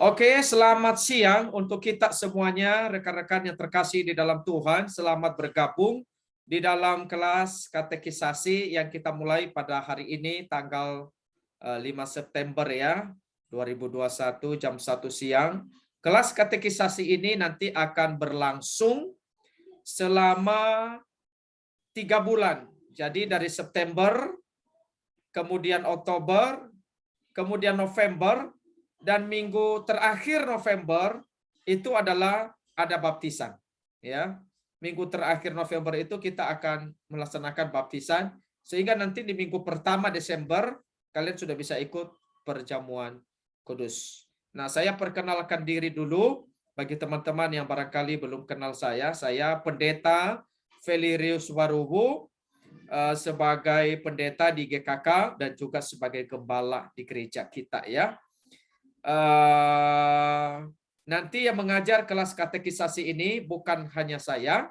Oke, selamat siang untuk kita semuanya, rekan-rekan yang terkasih di dalam Tuhan. Selamat bergabung di dalam kelas katekisasi yang kita mulai pada hari ini, tanggal 5 September ya, 2021 jam 1 siang. Kelas katekisasi ini nanti akan berlangsung selama 3 bulan. Jadi dari September, kemudian Oktober, kemudian November, dan minggu terakhir November itu adalah ada baptisan. Ya, minggu terakhir November itu kita akan melaksanakan baptisan, sehingga nanti di minggu pertama Desember kalian sudah bisa ikut perjamuan kudus. Nah, saya perkenalkan diri dulu bagi teman-teman yang barangkali belum kenal saya. Saya Pendeta Felirius Warubu, sebagai pendeta di GKK dan juga sebagai gembala di gereja kita ya. Nanti yang mengajar kelas katekisasi ini bukan hanya saya,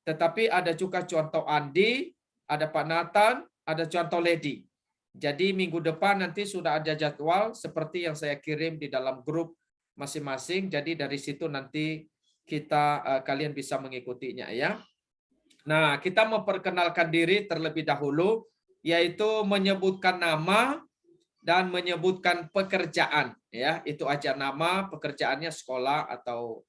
tetapi ada juga contoh Andi, ada Pak Nathan, ada contoh Lady. Jadi minggu depan nanti sudah ada jadwal seperti yang saya kirim di dalam grup masing-masing. Jadi dari situ nanti kita kalian bisa mengikutinya ya. Nah, kita memperkenalkan diri terlebih dahulu, yaitu menyebutkan nama dan menyebutkan pekerjaan ya. Itu aja, nama, pekerjaannya sekolah atau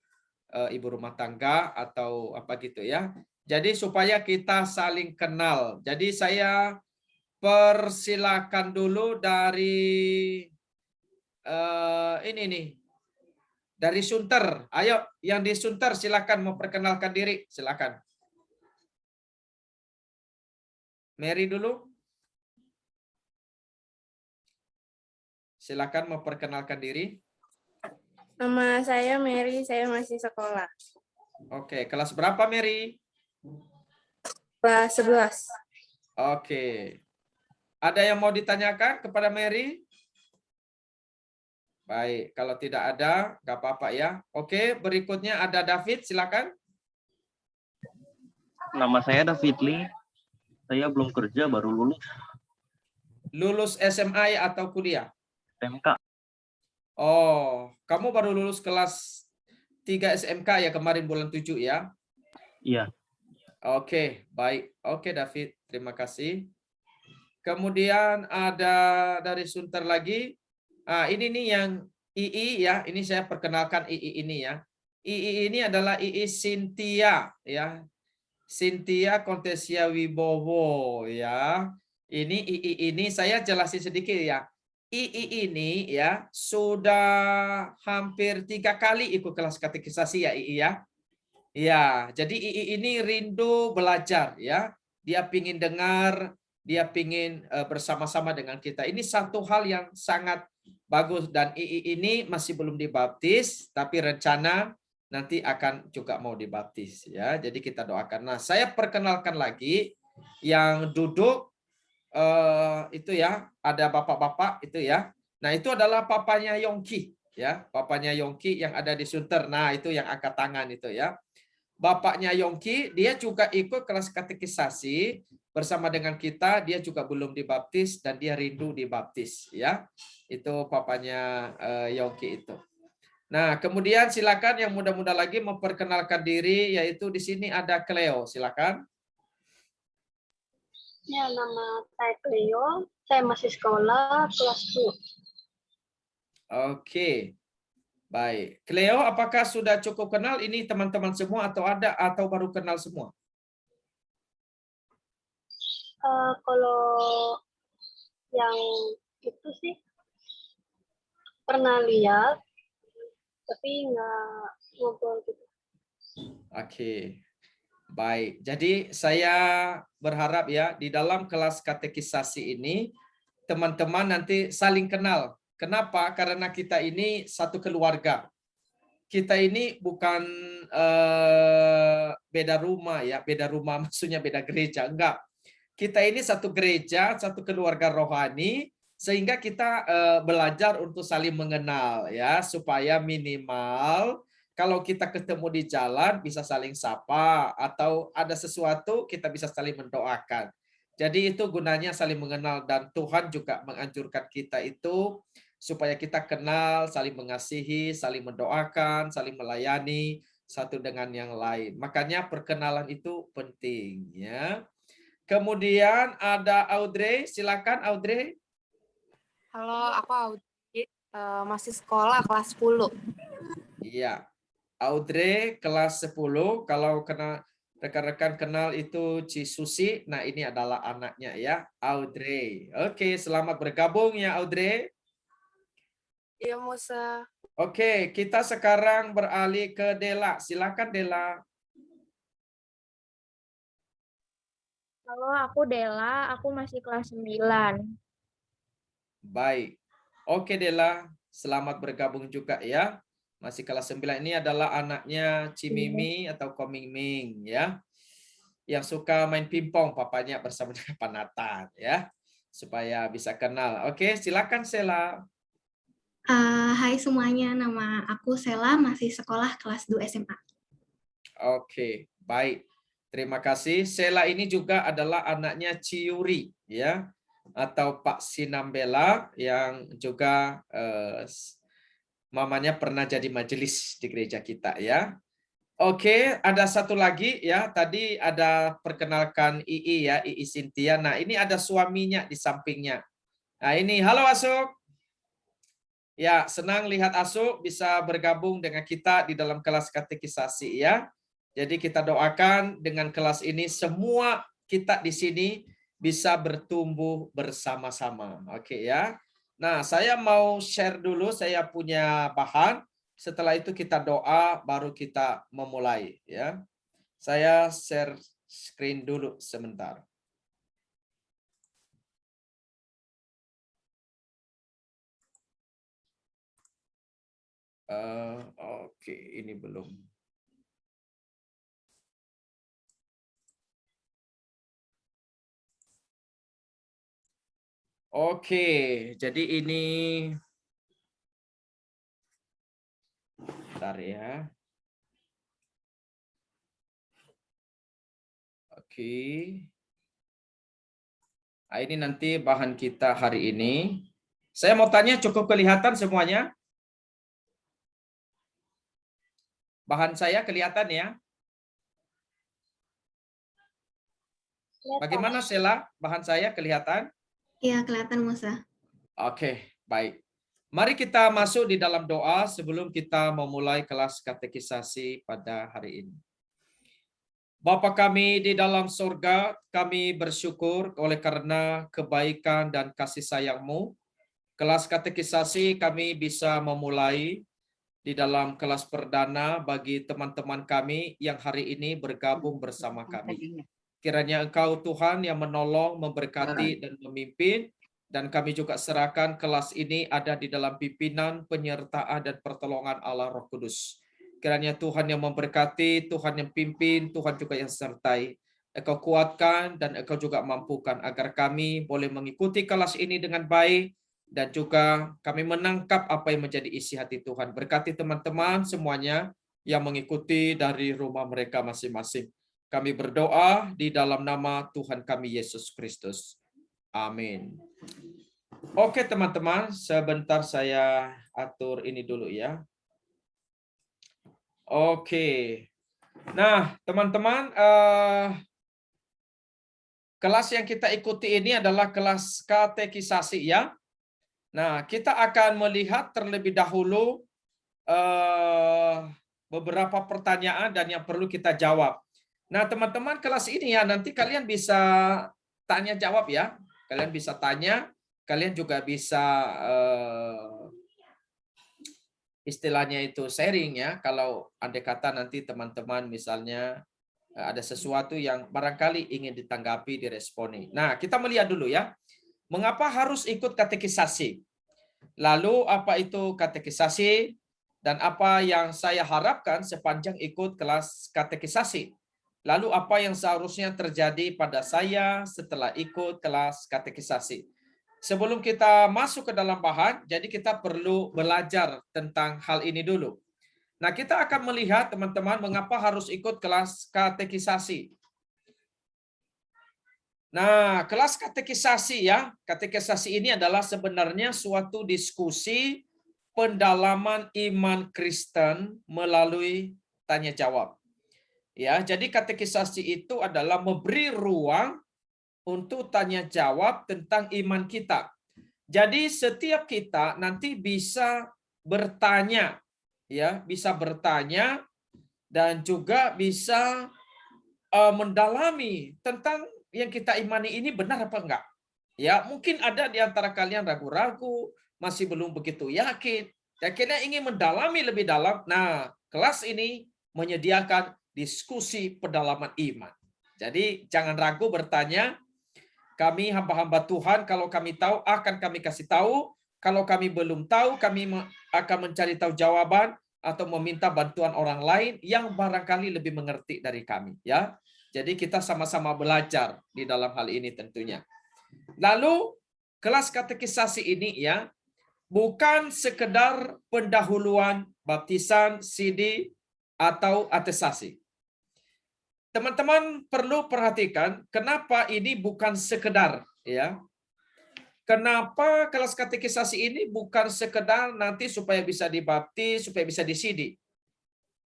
ibu rumah tangga atau apa gitu ya. Jadi supaya kita saling kenal. Jadi saya persilakan dulu dari ini nih, dari Sunter. Ayo yang di Sunter silakan memperkenalkan diri, silakan. Mary dulu. Silakan memperkenalkan diri. Nama saya Mary, saya masih sekolah. Oke, kelas berapa Mary? Kelas 11. Oke. Ada yang mau ditanyakan kepada Mary? Baik, kalau tidak ada, nggak apa-apa ya. Oke, berikutnya ada David, silakan. Nama saya David Lee. Saya belum kerja, baru lulus. Lulus SMA atau kuliah? SMK. Oh, kamu baru lulus kelas 3 SMK ya kemarin bulan 7 ya? Iya. Oke, baik. Oke David, terima kasih. Kemudian ada dari Sunter lagi. Ini nih yang II ya, ini saya perkenalkan II ini ya. II ini adalah II Cynthia ya. Cynthia Kontesia Wibowo ya. Ini II ini saya jelasin sedikit ya. II ini ya sudah hampir 3 kali ikut kelas katekisasi ya II ya. Ya, jadi II ini rindu belajar ya. Dia pingin dengar, dia pingin bersama-sama dengan kita. Ini satu hal yang sangat bagus dan II ini masih belum dibaptis, tapi rencana nanti akan juga mau dibaptis ya. Jadi kita doakan. Nah, saya perkenalkan lagi yang duduk itu ya, ada bapak-bapak itu ya. Nah, itu adalah papanya Yongki ya, papanya Yongki yang ada di Sunter. Nah, itu yang angkat tangan itu ya. Bapaknya Yongki, dia juga ikut kelas katekisasi bersama dengan kita, dia juga belum dibaptis dan dia rindu dibaptis ya. Itu papanya Yongki itu. Nah, kemudian silakan yang muda-muda lagi memperkenalkan diri, yaitu di sini ada Cleo, silakan. Ya, nama saya Cleo, saya masih sekolah kelas 2. Oke. Baik. Cleo, apakah sudah cukup kenal ini teman-teman semua atau baru kenal semua? Kalau yang itu sih pernah lihat, tapi nggak ngobrol gitu. Oke. Baik, jadi saya berharap ya di dalam kelas katekisasi ini teman-teman nanti saling kenal. Kenapa? Karena kita ini satu keluarga. Kita ini bukan beda rumah ya, beda rumah maksudnya beda gereja, enggak. Kita ini satu gereja, satu keluarga rohani, sehingga kita belajar untuk saling mengenal ya, supaya minimal kalau kita ketemu di jalan bisa saling sapa atau ada sesuatu kita bisa saling mendoakan. Jadi itu gunanya saling mengenal dan Tuhan juga menganjurkan kita itu supaya kita kenal, saling mengasihi, saling mendoakan, saling melayani satu dengan yang lain. Makanya perkenalan itu penting ya. Kemudian ada Audrey, silakan Audrey. Halo, aku Audi, masih sekolah kelas 10. Iya. Audrey kelas 10, kalau rekan-rekan kenal itu Ci Susi, nah ini adalah anaknya ya, Audrey. Oke, selamat bergabung ya Audrey. Iya, Musa. Oke, kita sekarang beralih ke Dela. Silakan Dela. Halo, aku Dela, aku masih kelas 9. Baik. Oke Dela, selamat bergabung juga ya. Masih kelas 9, ini adalah anaknya Cimimi atau Komingming ya. Yang suka main pingpong papanya bersama dengan Pak Nathan ya. Supaya bisa kenal. Oke, silakan Sela. Hai semuanya, nama aku Sela, masih sekolah kelas 2 SMA. Oke, baik. Terima kasih. Sela ini juga adalah anaknya Ciuri ya, atau Pak Sinambela yang juga mamanya pernah jadi majelis di gereja kita ya. Oke, ada satu lagi ya. Tadi ada perkenalkan II ya, II Cynthia. Nah, ini ada suaminya di sampingnya. Nah, ini halo Asuk. Ya, senang lihat Asuk bisa bergabung dengan kita di dalam kelas katekisasi ya. Jadi kita doakan dengan kelas ini semua kita di sini bisa bertumbuh bersama-sama. Oke ya. Nah, saya mau share dulu, saya punya bahan. Setelah itu kita doa, baru kita memulai ya. Saya share screen dulu sebentar. Oke, ini belum. Oke, jadi ini bentar ya. Oke. Nah, ini nanti bahan kita hari ini. Saya mau tanya, cukup kelihatan semuanya? Bahan saya kelihatan ya? Bagaimana Sela? Bahan saya kelihatan? Iya, kelihatan Musa. Oke, baik. Mari kita masuk di dalam doa sebelum kita memulai kelas katekisasi pada hari ini. Bapa kami di dalam surga, kami bersyukur oleh karena kebaikan dan kasih sayang-Mu. Kelas katekisasi kami bisa memulai di dalam kelas perdana bagi teman-teman kami yang hari ini bergabung bersama kami. Kiranya Engkau Tuhan yang menolong, memberkati, dan memimpin. Dan kami juga serahkan kelas ini ada di dalam pimpinan, penyertaan, dan pertolongan Allah Roh Kudus. Kiranya Tuhan yang memberkati, Tuhan yang pimpin, Tuhan juga yang sertai. Engkau kuatkan dan Engkau juga mampukan agar kami boleh mengikuti kelas ini dengan baik. Dan juga kami menangkap apa yang menjadi isi hati Tuhan. Berkati teman-teman semuanya yang mengikuti dari rumah mereka masing-masing. Kami berdoa di dalam nama Tuhan kami Yesus Kristus. Amin. Oke teman-teman, sebentar saya atur ini dulu ya. Oke. Nah teman-teman, kelas yang kita ikuti ini adalah kelas katekisasi ya. Nah kita akan melihat terlebih dahulu beberapa pertanyaan dan yang perlu kita jawab. Nah, teman-teman kelas ini ya nanti kalian bisa tanya jawab ya. Kalian bisa tanya, kalian juga bisa istilahnya itu sharing ya. Kalau andai kata nanti teman-teman misalnya ada sesuatu yang barangkali ingin ditanggapi, diresponi. Nah, kita melihat dulu ya. Mengapa harus ikut katekisasi? Lalu apa itu katekisasi dan apa yang saya harapkan sepanjang ikut kelas katekisasi? Lalu apa yang seharusnya terjadi pada saya setelah ikut kelas katekisasi? Sebelum kita masuk ke dalam bahan, jadi kita perlu belajar tentang hal ini dulu. Nah, kita akan melihat teman-teman mengapa harus ikut kelas katekisasi. Nah, kelas katekisasi ya. Katekisasi ini adalah sebenarnya suatu diskusi pendalaman iman Kristen melalui tanya jawab. Ya, jadi katekisasi itu adalah memberi ruang untuk tanya jawab tentang iman kita. Jadi setiap kita nanti bisa bertanya, ya, bisa bertanya dan juga bisa mendalami tentang yang kita imani ini benar apa enggak. Ya, mungkin ada di antara kalian ragu-ragu, masih belum begitu yakin, akhirnya ingin mendalami lebih dalam. Nah, kelas ini menyediakan diskusi pendalaman iman. Jadi jangan ragu bertanya. Kami hamba-hamba Tuhan, kalau kami tahu akan kami kasih tahu. Kalau kami belum tahu, kami akan mencari tahu jawaban atau meminta bantuan orang lain yang barangkali lebih mengerti dari kami. Ya, jadi kita sama-sama belajar di dalam hal ini tentunya. Lalu kelas katekisasi ini ya bukan sekedar pendahuluan baptisan, CD atau atestasi. Teman-teman perlu perhatikan kenapa ini bukan sekedar ya. Kenapa kelas katekisasi ini bukan sekedar nanti supaya bisa dibaptis, supaya bisa di-CD.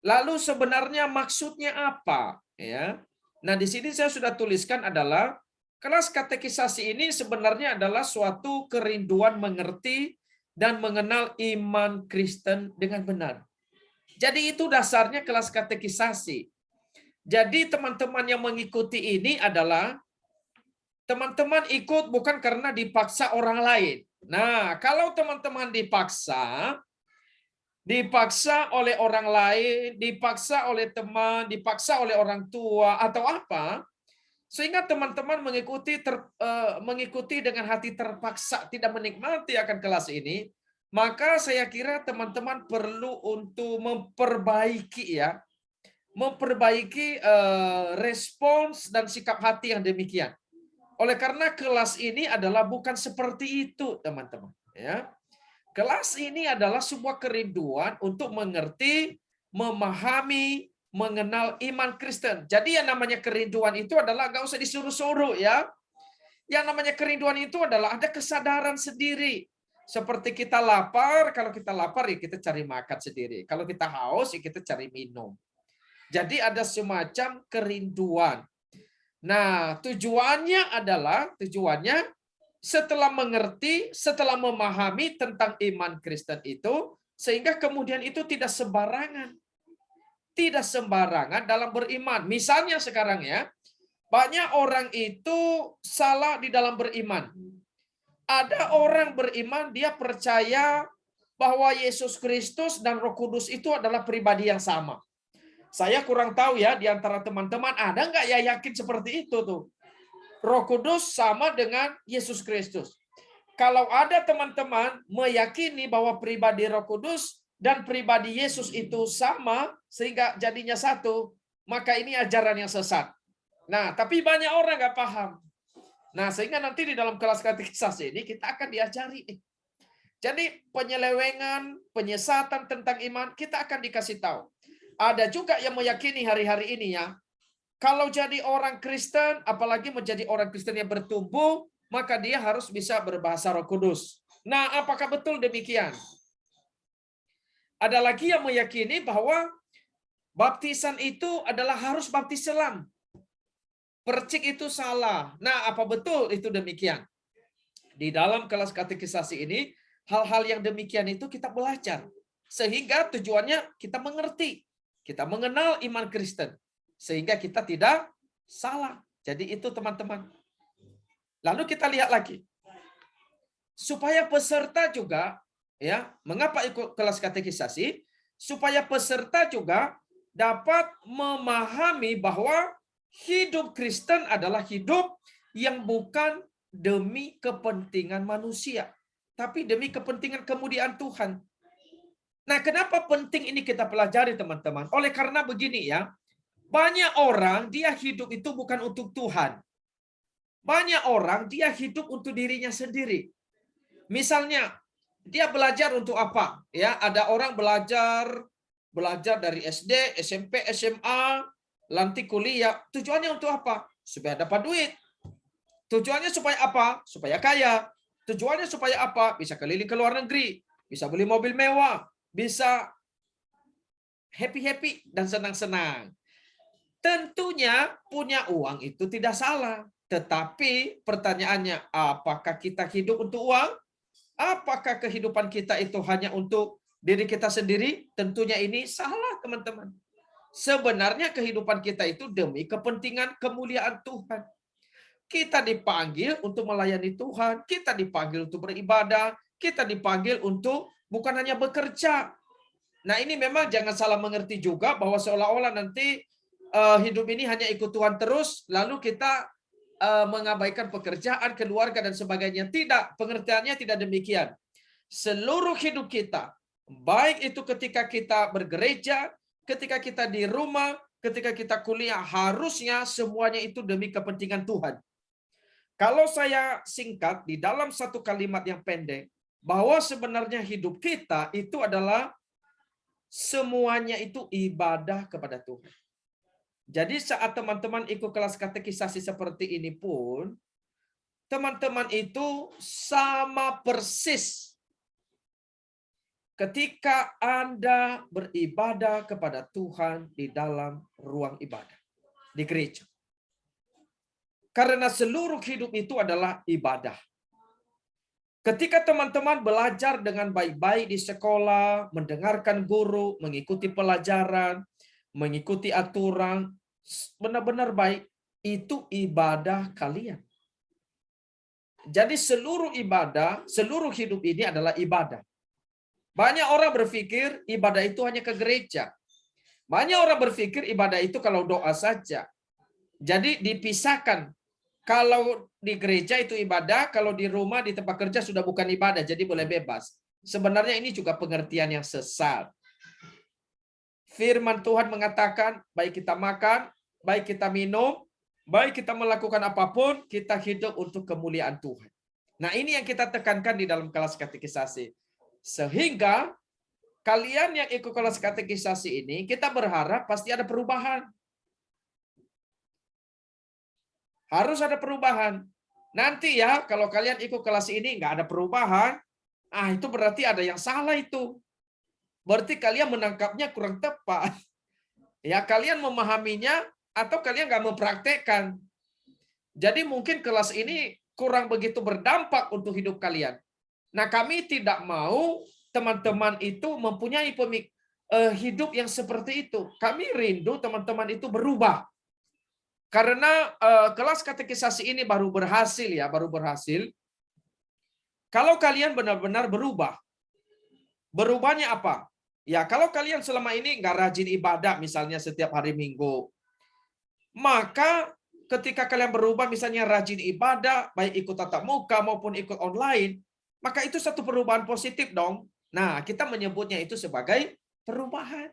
Lalu sebenarnya maksudnya apa ya? Nah, di sini saya sudah tuliskan adalah kelas katekisasi ini sebenarnya adalah suatu kerinduan mengerti dan mengenal iman Kristen dengan benar. Jadi itu dasarnya kelas katekisasi. Jadi teman-teman yang mengikuti ini adalah teman-teman ikut bukan karena dipaksa orang lain. Nah, kalau teman-teman dipaksa oleh orang lain, dipaksa oleh teman, dipaksa oleh orang tua atau apa, sehingga teman-teman mengikuti dengan hati terpaksa, tidak menikmati akan kelas ini, maka saya kira teman-teman perlu untuk memperbaiki ya. Memperbaiki respons dan sikap hati yang demikian. Oleh karena kelas ini adalah bukan seperti itu, teman-teman. Ya, kelas ini adalah sebuah kerinduan untuk mengerti, memahami, mengenal iman Kristen. Jadi yang namanya kerinduan itu adalah nggak usah disuruh-suruh ya. Yang namanya kerinduan itu adalah ada kesadaran sendiri. Seperti kita lapar, kalau kita lapar ya kita cari makan sendiri. Kalau kita haus ya kita cari minum. Jadi ada semacam kerinduan. Nah, tujuannya setelah mengerti, setelah memahami tentang iman Kristen itu, sehingga kemudian itu tidak sembarangan. Tidak sembarangan dalam beriman. Misalnya sekarang ya, banyak orang itu salah di dalam beriman. Ada orang beriman, dia percaya bahwa Yesus Kristus dan Roh Kudus itu adalah pribadi yang sama. Saya kurang tahu ya di antara teman-teman ada nggak ya yakin seperti itu tuh. Roh Kudus sama dengan Yesus Kristus. Kalau ada teman-teman meyakini bahwa pribadi Roh Kudus dan pribadi Yesus itu sama sehingga jadinya satu, maka ini ajaran yang sesat. Nah, tapi banyak orang nggak paham. Nah, sehingga nanti di dalam kelas katekisasi ini kita akan diajari. Jadi penyelewengan, penyesatan tentang iman kita akan dikasih tahu. Ada juga yang meyakini hari-hari ini ya, kalau jadi orang Kristen, apalagi menjadi orang Kristen yang bertumbuh, maka dia harus bisa berbahasa Roh Kudus. Nah, apakah betul demikian? Ada lagi yang meyakini bahwa baptisan itu adalah harus baptis selam. Percik itu salah. Nah, apa betul itu demikian? Di dalam kelas katekisasi ini, hal-hal yang demikian itu kita belajar. Sehingga tujuannya kita mengerti. Kita mengenal iman Kristen sehingga kita tidak salah. Jadi itu teman-teman. Lalu kita lihat lagi. Supaya peserta juga ya, mengapa ikut kelas katekisasi? Supaya peserta juga dapat memahami bahwa hidup Kristen adalah hidup yang bukan demi kepentingan manusia, tapi demi kepentingan kemuliaan Tuhan. Nah, kenapa penting ini kita pelajari, teman-teman? Oleh karena begini ya, banyak orang dia hidup itu bukan untuk Tuhan. Banyak orang dia hidup untuk dirinya sendiri. Misalnya, dia belajar untuk apa? Ya, ada orang belajar dari SD, SMP, SMA, nanti kuliah. Tujuannya untuk apa? Supaya dapat duit. Tujuannya supaya apa? Supaya kaya. Tujuannya supaya apa? Bisa keliling ke luar negeri, bisa beli mobil mewah, bisa happy-happy dan senang-senang. Tentunya punya uang itu tidak salah. Tetapi pertanyaannya, apakah kita hidup untuk uang? Apakah kehidupan kita itu hanya untuk diri kita sendiri? Tentunya ini salah, teman-teman. Sebenarnya kehidupan kita itu demi kepentingan kemuliaan Tuhan. Kita dipanggil untuk melayani Tuhan, kita dipanggil untuk beribadah, kita dipanggil untuk bukan hanya bekerja. Nah, ini memang jangan salah mengerti juga bahwa seolah-olah nanti hidup ini hanya ikut Tuhan terus, lalu kita mengabaikan pekerjaan, keluarga, dan sebagainya. Tidak, pengertiannya tidak demikian. Seluruh hidup kita, baik itu ketika kita bergereja, ketika kita di rumah, ketika kita kuliah, harusnya semuanya itu demi kepentingan Tuhan. Kalau saya singkat di dalam satu kalimat yang pendek, bahwa sebenarnya hidup kita itu adalah semuanya itu ibadah kepada Tuhan. Jadi saat teman-teman ikut kelas katekisasi seperti ini pun, teman-teman itu sama persis ketika Anda beribadah kepada Tuhan di dalam ruang ibadah, di gereja. Karena seluruh hidup itu adalah ibadah. Ketika teman-teman belajar dengan baik-baik di sekolah, mendengarkan guru, mengikuti pelajaran, mengikuti aturan, benar-benar baik, itu ibadah kalian. Jadi seluruh ibadah, seluruh hidup ini adalah ibadah. Banyak orang berpikir ibadah itu hanya ke gereja. Banyak orang berpikir ibadah itu kalau doa saja. Jadi dipisahkan. Kalau di gereja itu ibadah, kalau di rumah, di tempat kerja sudah bukan ibadah, jadi boleh bebas. Sebenarnya ini juga pengertian yang sesat. Firman Tuhan mengatakan, baik kita makan, baik kita minum, baik kita melakukan apapun, kita hidup untuk kemuliaan Tuhan. Nah, ini yang kita tekankan di dalam kelas katekisasi. Sehingga kalian yang ikut kelas katekisasi ini, kita berharap pasti ada perubahan. Harus ada perubahan. Nanti ya, kalau kalian ikut kelas ini nggak ada perubahan, itu berarti ada yang salah itu. Berarti kalian menangkapnya kurang tepat. Ya, kalian memahaminya atau kalian nggak mempraktekkan. Jadi mungkin kelas ini kurang begitu berdampak untuk hidup kalian. Nah, kami tidak mau teman-teman itu mempunyai hidup yang seperti itu. Kami rindu teman-teman itu berubah. Karena kelas katekisasi ini baru berhasil ya, baru berhasil. Kalau kalian benar-benar berubah. Berubahnya apa? Ya, kalau kalian selama ini nggak rajin ibadah, misalnya setiap hari Minggu, maka ketika kalian berubah, misalnya rajin ibadah, baik ikut tatap muka maupun ikut online, maka itu satu perubahan positif dong. Nah, kita menyebutnya itu sebagai perubahan.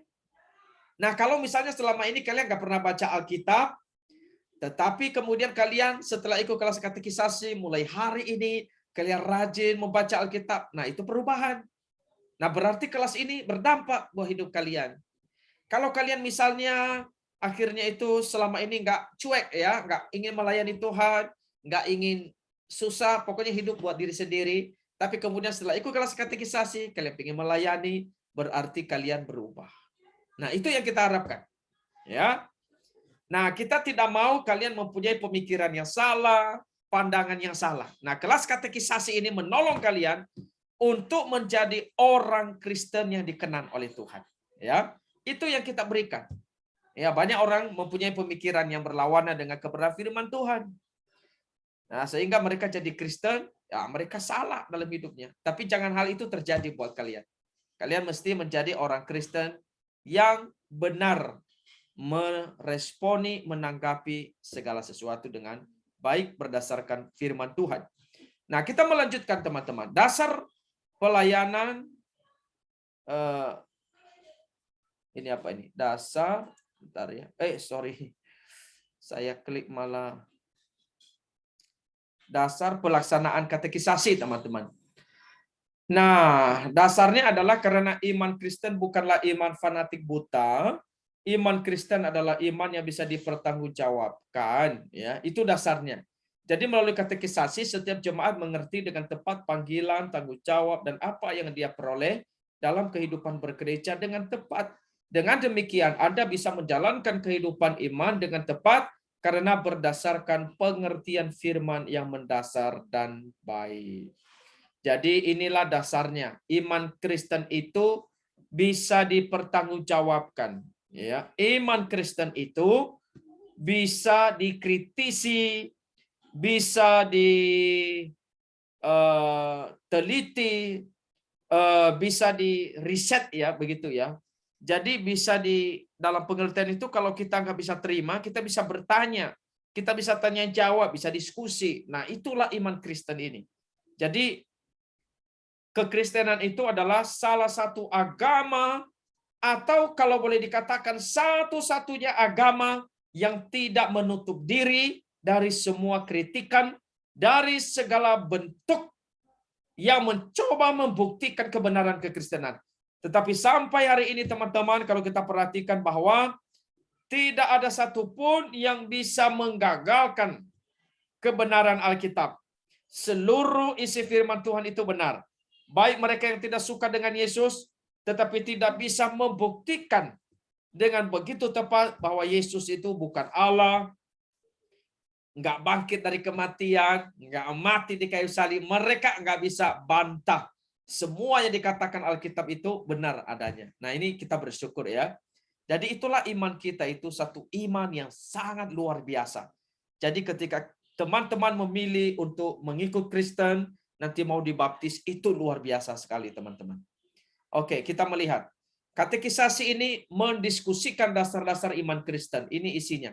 Nah, kalau misalnya selama ini kalian nggak pernah baca Alkitab, tetapi kemudian kalian setelah ikut kelas katekisasi, mulai hari ini kalian rajin membaca Alkitab. Nah, itu perubahan. Nah, berarti kelas ini berdampak buat hidup kalian. Kalau kalian misalnya akhirnya itu selama ini nggak cuek ya, nggak ingin melayani Tuhan, nggak ingin susah, pokoknya hidup buat diri sendiri. Tapi kemudian setelah ikut kelas katekisasi, kalian ingin melayani, berarti kalian berubah. Nah, itu yang kita harapkan. Ya. Nah, kita tidak mau kalian mempunyai pemikiran yang salah, pandangan yang salah. Nah, kelas katekisasi ini menolong kalian untuk menjadi orang Kristen yang dikenan oleh Tuhan. Ya, itu yang kita berikan. Ya, banyak orang mempunyai pemikiran yang berlawanan dengan kebenaran firman Tuhan. Nah, sehingga mereka jadi Kristen, ya mereka salah dalam hidupnya. Tapi jangan hal itu terjadi buat kalian. Kalian mesti menjadi orang Kristen yang benar, meresponi, menanggapi segala sesuatu dengan baik berdasarkan firman Tuhan. Nah, kita melanjutkan teman-teman. Dasar pelayanan, ini apa ini? Dasar, bentar ya. Sorry. Saya klik malah. Dasar pelaksanaan katekisasi, teman-teman. Nah, dasarnya adalah karena iman Kristen bukanlah iman fanatik buta. Iman Kristen adalah iman yang bisa dipertanggungjawabkan, ya. Itu dasarnya. Jadi melalui katekisasi setiap jemaat mengerti dengan tepat panggilan, tanggung jawab, dan apa yang dia peroleh dalam kehidupan bergereja dengan tepat. Dengan demikian Anda bisa menjalankan kehidupan iman dengan tepat karena berdasarkan pengertian firman yang mendasar dan baik. Jadi inilah dasarnya. Iman Kristen itu bisa dipertanggungjawabkan. Ya, iman Kristen itu bisa dikritisi, bisa diteliti, bisa di riset ya begitu ya. Jadi bisa di dalam pengertian itu kalau kita nggak bisa terima, kita bisa bertanya, kita bisa tanya jawab, bisa diskusi. Nah itulah iman Kristen ini. Jadi kekristenan itu adalah salah satu agama atau kalau boleh dikatakan satu-satunya agama yang tidak menutup diri dari semua kritikan, dari segala bentuk yang mencoba membuktikan kebenaran kekristenan. Tetapi sampai hari ini teman-teman, kalau kita perhatikan bahwa tidak ada satupun yang bisa menggagalkan kebenaran Alkitab. Seluruh isi firman Tuhan itu benar. Baik mereka yang tidak suka dengan Yesus, tetapi tidak bisa membuktikan dengan begitu tepat bahwa Yesus itu bukan Allah, nggak bangkit dari kematian, nggak mati di kayu salib. Mereka nggak bisa bantah. Semua yang dikatakan Alkitab itu benar adanya. Nah ini kita bersyukur ya. Jadi itulah iman kita itu satu iman yang sangat luar biasa. Jadi ketika teman-teman memilih untuk mengikut Kristen, nanti mau dibaptis, itu luar biasa sekali teman-teman. Oke, kita melihat. Katekisasi ini mendiskusikan dasar-dasar iman Kristen. Ini isinya.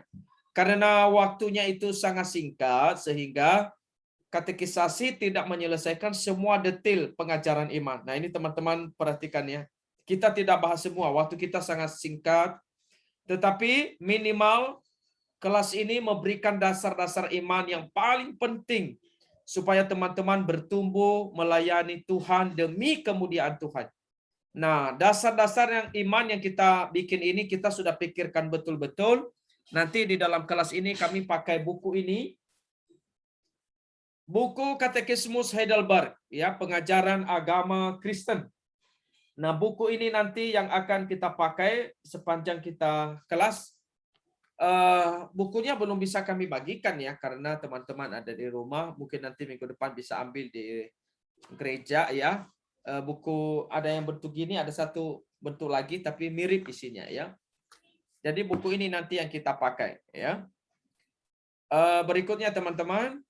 Karena waktunya itu sangat singkat, sehingga katekisasi tidak menyelesaikan semua detail pengajaran iman. Nah ini teman-teman perhatikan ya. Kita tidak bahas semua, waktu kita sangat singkat. Tetapi minimal kelas ini memberikan dasar-dasar iman yang paling penting supaya teman-teman bertumbuh melayani Tuhan demi kemuliaan Tuhan. Nah, dasar-dasar yang iman yang kita bikin ini kita sudah pikirkan betul-betul. Nanti di dalam kelas ini kami pakai buku ini. Buku Katekismus Heidelberg, ya, pengajaran agama Kristen. Nah, buku ini nanti yang akan kita pakai sepanjang kita kelas. Bukunya belum bisa kami bagikan ya, karena teman-teman ada di rumah. Mungkin nanti minggu depan bisa ambil di gereja ya. Buku ada yang bentuk gini, ada satu bentuk lagi tapi mirip isinya ya. Jadi buku ini nanti yang kita pakai ya. Berikutnya teman-teman,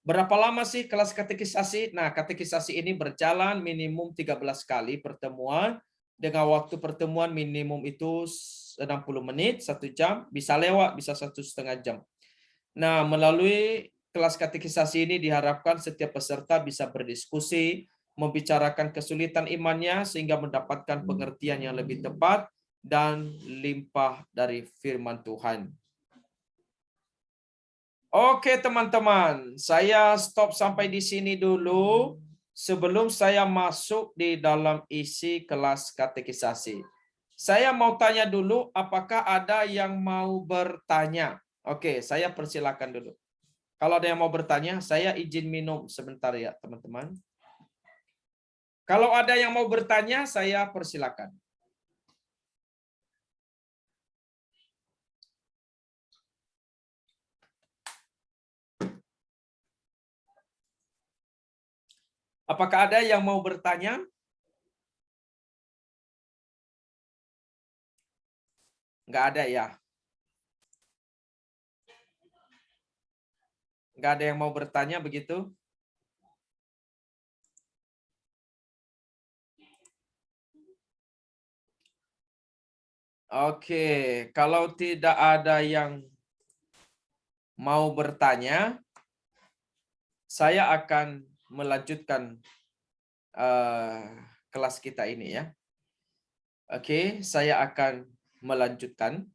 berapa lama sih kelas katekisasi? Nah, katekisasi ini berjalan minimum 13 kali pertemuan dengan waktu pertemuan minimum itu 60 menit, 1 jam, bisa lewat, bisa 1,5 jam. Nah, melalui kelas katekisasi ini diharapkan setiap peserta bisa berdiskusi, membicarakan kesulitan imannya sehingga mendapatkan pengertian yang lebih tepat dan limpah dari firman Tuhan. Oke teman-teman, saya stop sampai di sini dulu sebelum saya masuk di dalam isi kelas katekisasi. Saya mau tanya dulu, apakah ada yang mau bertanya? Oke, saya persilakan dulu. Kalau ada yang mau bertanya, saya izin minum sebentar ya teman-teman. Kalau ada yang mau bertanya, saya persilakan. Apakah ada yang mau bertanya? Nggak ada ya? Nggak ada yang mau bertanya begitu? Oke, kalau tidak ada yang mau bertanya, saya akan melanjutkan kelas kita ini ya. Oke, saya akan melanjutkan.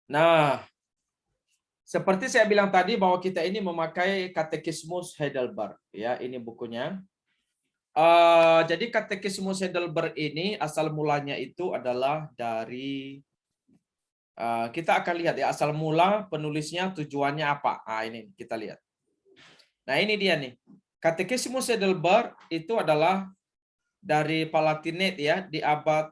Nah, seperti saya bilang tadi bahwa kita ini memakai Katekismus Heidelberg ya, ini bukunya. Jadi Katekismus Heidelberg ini asal mulanya itu adalah dari kita akan lihat ya asal mula penulisnya tujuannya apa. Ini kita lihat. Nah ini dia nih. Katekismus Heidelberg itu adalah dari Palatinate ya di abad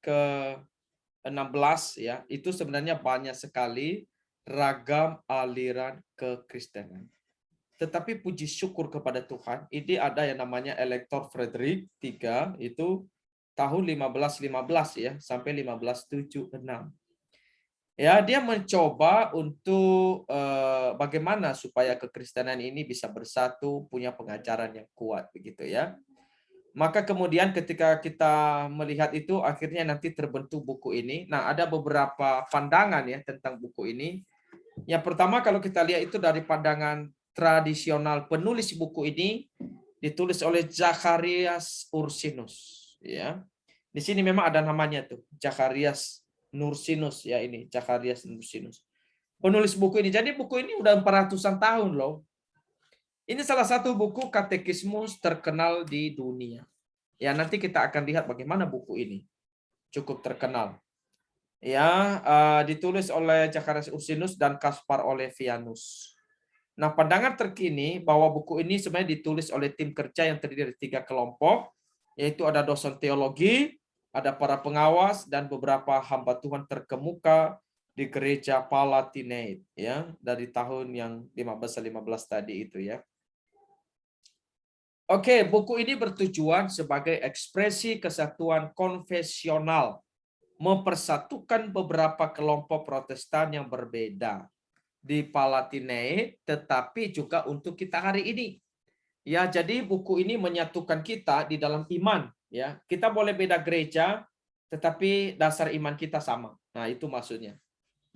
ke-16 ya. Itu sebenarnya banyak sekali ragam aliran kekristenan. Tetapi puji syukur kepada Tuhan, ini ada yang namanya Elektor Frederick III itu tahun 1515 ya sampai 1576. Ya, dia mencoba untuk bagaimana supaya kekristenan ini bisa bersatu, punya pengajaran yang kuat begitu ya. Maka kemudian ketika kita melihat itu akhirnya nanti terbentuk buku ini. Nah, ada beberapa pandangan ya tentang buku ini. Yang pertama kalau kita lihat itu dari pandangan tradisional penulis buku ini ditulis oleh Zacharias Ursinus ya. Di sini memang ada namanya tuh, Zacharias Ursinus ya ini, Zacharias Ursinus. Penulis buku ini. Jadi buku ini udah 400-an tahun loh. Ini salah satu buku katekismus terkenal di dunia. Ya, nanti kita akan lihat bagaimana buku ini cukup terkenal. Ya, ditulis oleh Zacharias Ursinus dan Caspar Olevianus. Nah, pandangan terkini bahwa buku ini sebenarnya ditulis oleh tim kerja yang terdiri dari 3 kelompok, yaitu ada dosen teologi, ada para pengawas, dan beberapa hamba Tuhan terkemuka di gereja Palatinate, ya, dari tahun yang 1515 tadi itu ya. Oke, buku ini bertujuan sebagai ekspresi kesatuan konfesional, mempersatukan beberapa kelompok Protestan yang berbeda di Palatinate, tetapi juga untuk kita hari ini. Ya, jadi buku ini menyatukan kita di dalam iman. Ya, kita boleh beda gereja, tetapi dasar iman kita sama. Nah, itu maksudnya.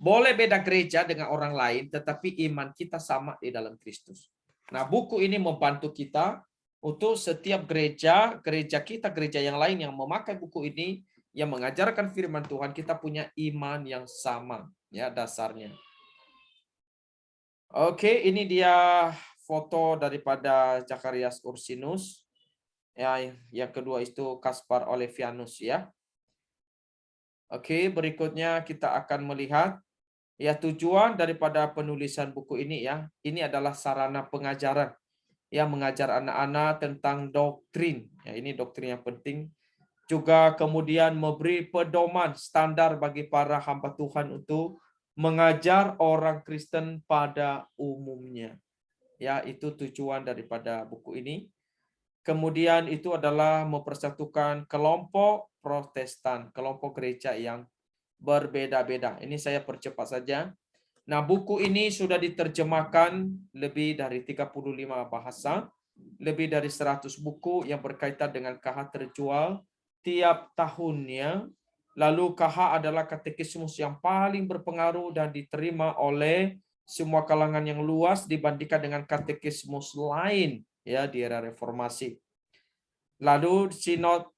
Boleh beda gereja dengan orang lain, tetapi iman kita sama di dalam Kristus. Nah, buku ini membantu kita untuk setiap gereja kita, gereja yang lain yang memakai buku ini, yang mengajarkan firman Tuhan, kita punya iman yang sama, ya dasarnya. Oke, ini dia foto daripada Zacharias Ursinus. Ya, yang kedua itu Caspar Olevianus ya. Oke, berikutnya kita akan melihat ya tujuan daripada penulisan buku ini ya. Ini adalah sarana pengajaran. Ya, mengajar anak-anak tentang doktrin. Ya, ini doktrin yang penting. Juga kemudian memberi pedoman standar bagi para hamba Tuhan untuk mengajar orang Kristen pada umumnya. Ya, itu tujuan daripada buku ini. Kemudian itu adalah mempersatukan kelompok Protestan, kelompok gereja yang berbeda-beda. Ini saya percepat saja. Nah, buku ini sudah diterjemahkan lebih dari 35 bahasa, lebih dari 100 buku yang berkaitan dengan KH terjual tiap tahunnya. Lalu KH adalah katekismus yang paling berpengaruh dan diterima oleh semua kalangan yang luas dibandingkan dengan katekismus lain ya di era reformasi. Lalu Synod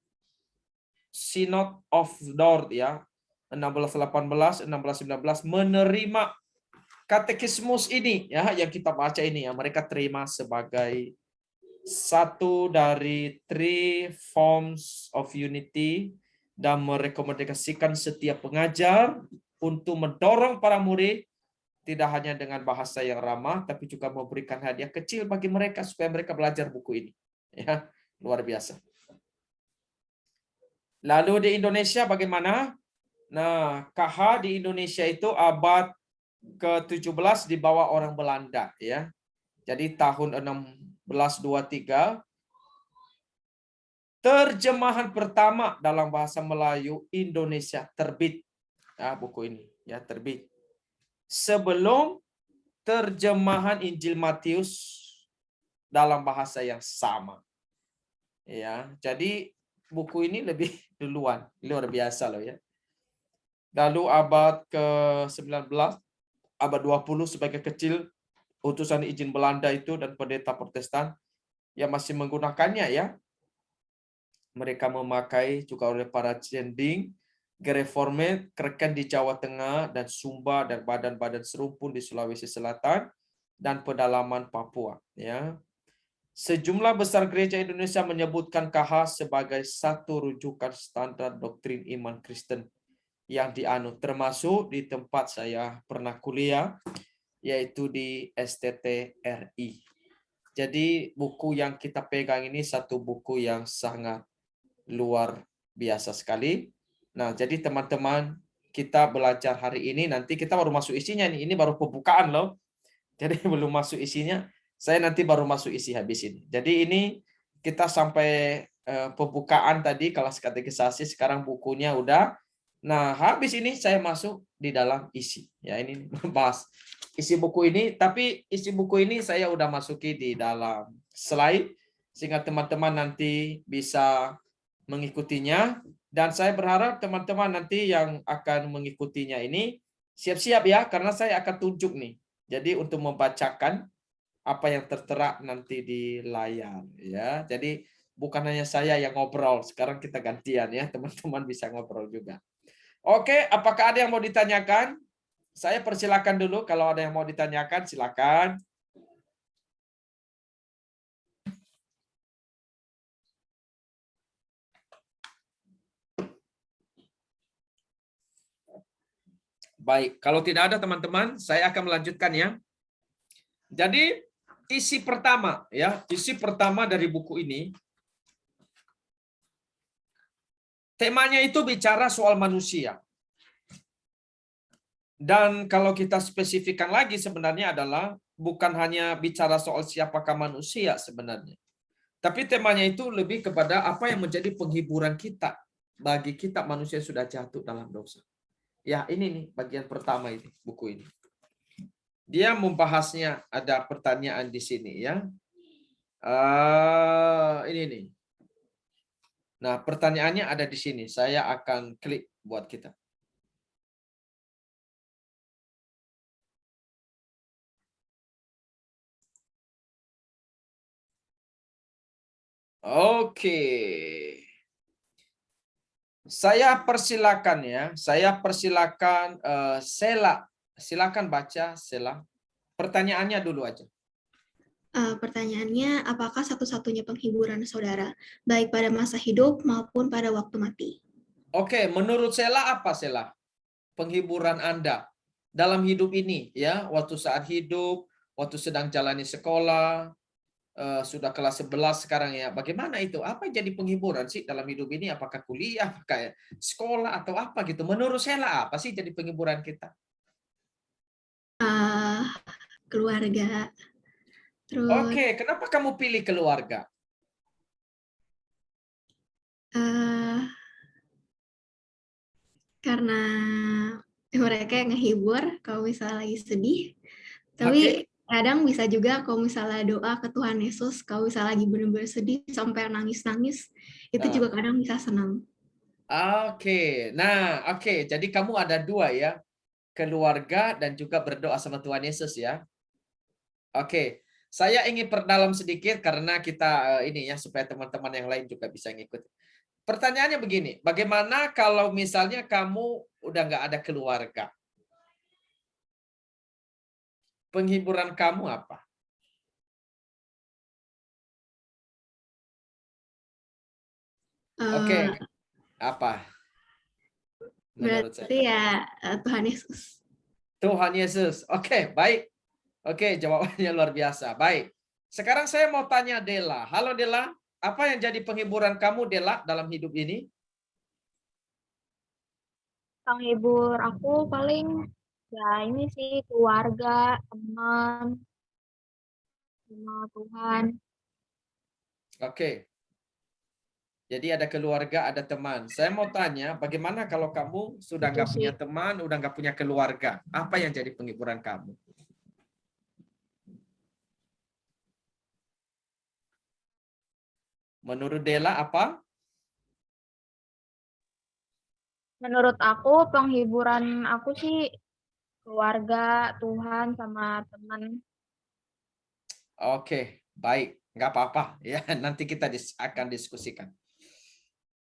of Dort ya 1618 1619 menerima katekismus ini ya yang kita baca ini ya, mereka terima sebagai satu dari 3 forms of unity dan merekomendasikan setiap pengajar untuk mendorong para murid tidak hanya dengan bahasa yang ramah tapi juga memberikan hadiah kecil bagi mereka supaya mereka belajar buku ini. Ya, luar biasa. Lalu di Indonesia bagaimana? Nah, KH di Indonesia itu abad ke-17 dibawa orang Belanda ya. Jadi tahun 1623 terjemahan pertama dalam bahasa Melayu Indonesia terbit. Nah, buku ini ya terbit. Sebelum terjemahan Injil Matius dalam bahasa yang sama. Ya, jadi buku ini lebih duluan, luar biasa loh ya. Lalu abad ke-19, abad 20 sebagai kecil utusan izin Belanda itu dan pendeta Protestan yang masih menggunakannya ya. Mereka memakai juga oleh para cending, gereformed, kereken di Jawa Tengah dan Sumba dan badan-badan serumpun di Sulawesi Selatan dan pedalaman Papua ya. Sejumlah besar gereja Indonesia menyebutkan KH sebagai satu rujukan standar doktrin iman Kristen yang dianut, termasuk di tempat saya pernah kuliah, yaitu di STT-RI. Jadi buku yang kita pegang ini satu buku yang sangat luar biasa sekali. Nah, jadi teman-teman, kita belajar hari ini, nanti kita baru masuk isinya nih. Ini baru pembukaan loh. Jadi belum masuk isinya. Saya nanti baru masuk isi habis ini. Jadi ini kita sampai pembukaan tadi kelas katekisasi, sekarang bukunya udah. Nah, habis ini saya masuk di dalam isi. Ya, ini membahas isi buku ini, tapi isi buku ini saya udah masuki di dalam slide sehingga teman-teman nanti bisa mengikutinya, dan saya berharap teman-teman nanti yang akan mengikutinya ini siap-siap ya, karena saya akan tunjuk nih. Jadi untuk membacakan apa yang tertera nanti di layar ya. Jadi bukan hanya saya yang ngobrol, sekarang kita gantian ya, teman-teman bisa ngobrol juga. Oke, apakah ada yang mau ditanyakan? Saya persilakan dulu, kalau ada yang mau ditanyakan silakan. Baik, kalau tidak ada teman-teman, saya akan melanjutkan ya. Jadi isi pertama ya, isi pertama dari buku ini temanya itu bicara soal manusia. Dan kalau kita spesifikkan lagi sebenarnya adalah bukan hanya bicara soal siapakah manusia sebenarnya. Tapi temanya itu lebih kepada apa yang menjadi penghiburan kita bagi kita manusia yang sudah jatuh dalam dosa. Ya, ini nih bagian pertama ini buku ini. Dia membahasnya, ada pertanyaan di sini ya. Ini nih. Nah, pertanyaannya ada di sini. Saya akan klik buat kita. Oke. Saya persilakan ya. Saya persilakan Sela. Silakan baca Sela. Pertanyaannya dulu aja. Pertanyaannya, apakah satu-satunya penghiburan saudara, baik pada masa hidup maupun pada waktu mati? Oke, menurut Sela apa Sela? Penghiburan Anda dalam hidup ini ya, waktu saat hidup, waktu sedang jalani sekolah, sudah kelas 11 sekarang ya. Bagaimana itu? Apa yang jadi penghiburan sih dalam hidup ini? Apakah kuliah, kayak sekolah atau apa gitu? Menurut Sela apa sih jadi penghiburan kita? Keluarga. Terus Oke, kenapa kamu pilih keluarga? karena mereka yang ngehibur kalau misalnya lagi sedih. Tapi Oke. kadang bisa juga kalau misalnya doa ke Tuhan Yesus, kalau misalnya lagi benar-benar sedih sampai nangis-nangis, itu Nah. juga kadang bisa senang. Oke, nah oke, jadi kamu ada dua ya, keluarga dan juga berdoa sama Tuhan Yesus ya. Oke, saya ingin perdalam sedikit karena kita ini ya, supaya teman-teman yang lain juga bisa ngikut. Pertanyaannya begini, bagaimana kalau misalnya kamu udah nggak ada keluarga? Penghiburan kamu apa? Oke, apa? Menurut saya. Berarti ya Tuhan Yesus. Tuhan Yesus. Oke, baik. Oke, jawabannya luar biasa. Baik. Sekarang saya mau tanya Dela. Halo Dela, apa yang jadi penghiburan kamu Dela dalam hidup ini? Penghibur aku paling ya ini sih keluarga, teman, sama Tuhan. Oke. Jadi ada keluarga, ada teman. Saya mau tanya, bagaimana kalau kamu sudah Itu nggak sih. punya teman, udah nggak punya keluarga? Apa yang jadi penghiburan kamu? Menurut Dela apa? Menurut aku penghiburan aku sih keluarga, Tuhan, sama teman. Oke, baik. Nggak apa-apa. Ya, nanti kita akan diskusikan.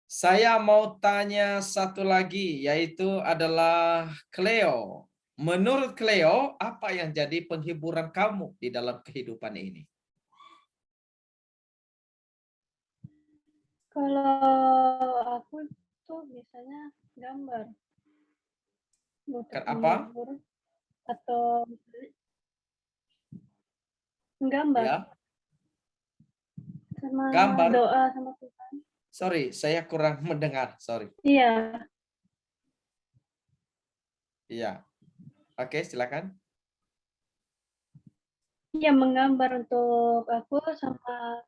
Saya mau tanya satu lagi, yaitu adalah Cleo. Menurut Cleo, apa yang jadi penghiburan kamu di dalam kehidupan ini? Kalau aku tuh biasanya gambar untuk Apa? menghibur atau gambar Ya, sama gambar. doa sama Tuhan. Sorry, saya kurang mendengar. Sorry. Iya, Iya. Oke, silakan. iya menggambar untuk aku sama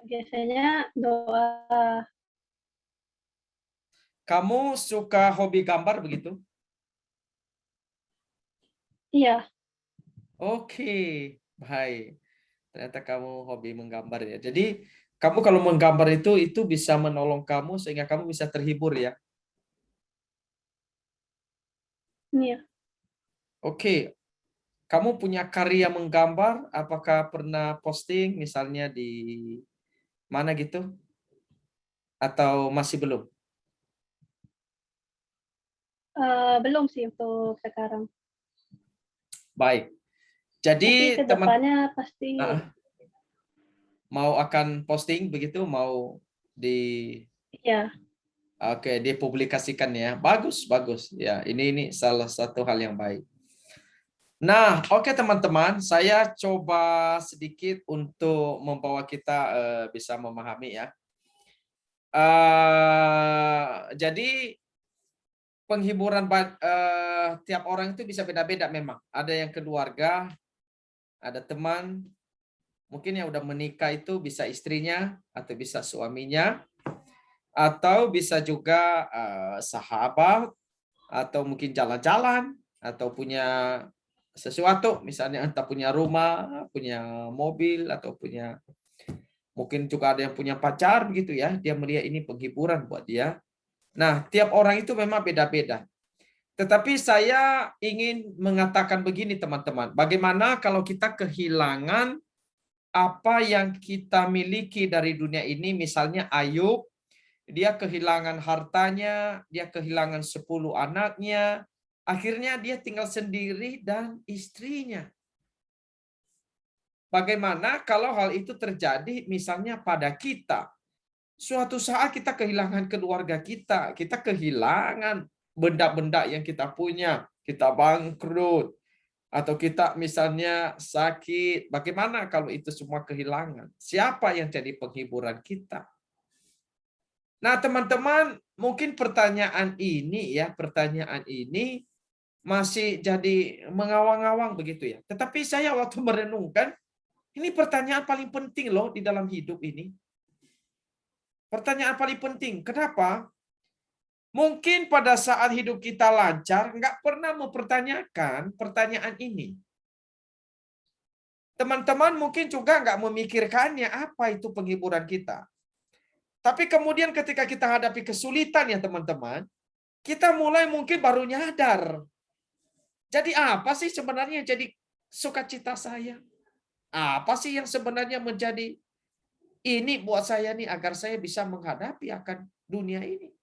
biasanya doa. Kamu suka hobi gambar begitu? Iya, Oke, baik. Ternyata kamu hobi menggambar ya. Jadi kamu kalau menggambar itu bisa menolong kamu sehingga kamu bisa terhibur ya. iya. Oke, kamu punya karya menggambar? Apakah pernah posting misalnya di mana gitu? Atau masih belum? Belum sih untuk sekarang. Baik. Tapi Jadi teman kedepannya pasti mau akan posting begitu, mau di ya. oke, dipublikasikan ya. Bagus, bagus. Ya, ini salah satu hal yang baik. Nah, oke teman-teman, saya coba sedikit untuk membawa kita bisa memahami ya. Jadi penghiburan tiap orang itu bisa beda-beda memang. Ada yang keluarga, ada teman, mungkin yang udah menikah itu bisa istrinya atau bisa suaminya, atau bisa juga sahabat, atau mungkin jalan-jalan, atau punya sesuatu, misalnya entah punya rumah, punya mobil, atau punya mungkin juga ada yang punya pacar begitu ya, dia melihat ini penghiburan buat dia. Nah, tiap orang itu memang beda-beda. Tetapi saya ingin mengatakan begini teman-teman, bagaimana kalau kita kehilangan apa yang kita miliki dari dunia ini, misalnya Ayub, dia kehilangan hartanya, dia kehilangan 10 anaknya, akhirnya dia tinggal sendiri dan istrinya. Bagaimana kalau hal itu terjadi misalnya pada kita? Suatu saat kita kehilangan keluarga kita kehilangan benda-benda yang kita punya, kita bangkrut, atau kita misalnya sakit. Bagaimana kalau itu semua kehilangan? Siapa yang jadi penghiburan kita? Nah, teman-teman, mungkin pertanyaan ini masih jadi mengawang-awang begitu ya. Tetapi saya waktu merenungkan, ini pertanyaan paling penting loh di dalam hidup ini. Pertanyaan paling penting. Kenapa? Mungkin pada saat hidup kita lancar, nggak pernah mempertanyakan pertanyaan ini. Teman-teman mungkin juga nggak memikirkannya apa itu penghiburan kita. Tapi kemudian ketika kita hadapi kesulitan ya teman-teman, kita mulai mungkin baru nyadar. Jadi apa sih sebenarnya yang jadi sukacita saya? Apa sih yang sebenarnya menjadi ini buat saya nih agar saya bisa menghadapi akan dunia ini?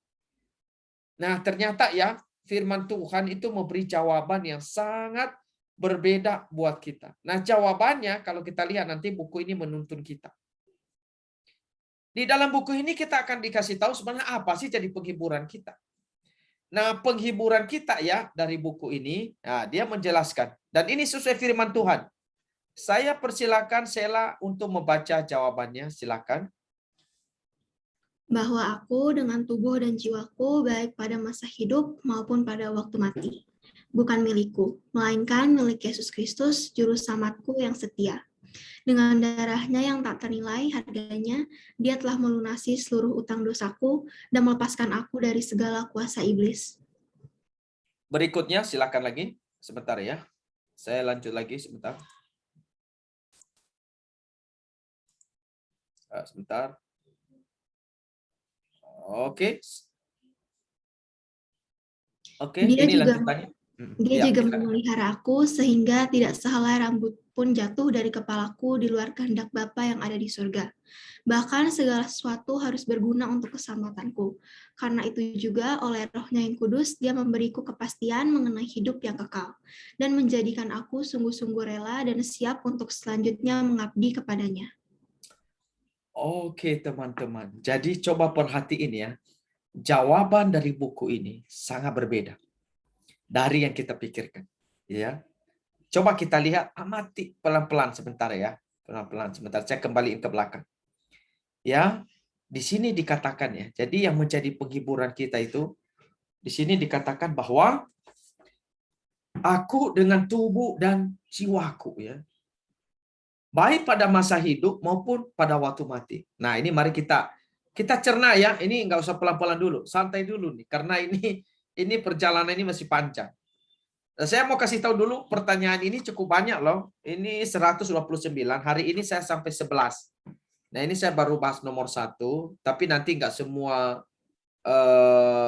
Nah, ternyata ya firman Tuhan itu memberi jawaban yang sangat berbeda buat kita. Nah, jawabannya kalau kita lihat nanti buku ini menuntun kita. Di dalam buku ini kita akan dikasih tahu sebenarnya apa sih jadi penghiburan kita. Nah, penghiburan kita ya dari buku ini, nah, dia menjelaskan. Dan ini sesuai firman Tuhan. Saya persilakan Sela untuk membaca jawabannya, silakan. Bahwa aku dengan tubuh dan jiwaku baik pada masa hidup maupun pada waktu mati. Bukan milikku, melainkan milik Yesus Kristus, Juru Selamatku yang setia. Dengan darahnya yang tak ternilai harganya, dia telah melunasi seluruh utang dosaku dan melepaskan aku dari segala kuasa iblis. Berikutnya, silakan lagi. Sebentar ya. Saya lanjut lagi sebentar. Sebentar. Oke. Oke, Dia ini juga lanjutannya. Dia Ya, juga silakan. memelihara aku sehingga tidak sehelai rambut pun jatuh dari kepalaku di luar kehendak Bapa yang ada di surga. Bahkan segala sesuatu harus berguna untuk keselamatanku. Karena itu juga oleh Roh-Nya yang kudus, dia memberiku kepastian mengenai hidup yang kekal dan menjadikan aku sungguh-sungguh rela dan siap untuk selanjutnya mengabdi kepadanya. Oke, teman-teman. Jadi coba perhatiin ya. Jawaban dari buku ini sangat berbeda dari yang kita pikirkan. Ya. Coba kita lihat, amati pelan-pelan sebentar ya. Pelan-pelan sebentar. Saya kembaliin ke belakang. Ya, di sini dikatakan ya. Jadi yang menjadi penghiburan kita itu, di sini dikatakan bahwa aku dengan tubuh dan jiwaku ya. Baik pada masa hidup maupun pada waktu mati. Nah, ini mari kita cerna ya. Ini nggak usah pelan-pelan dulu, santai dulu nih, karena ini perjalanan ini masih panjang. Nah, saya mau kasih tahu dulu, pertanyaan ini cukup banyak loh. Ini 129. Hari ini saya sampai 11. Nah, ini saya baru bahas nomor 1, tapi nanti nggak semua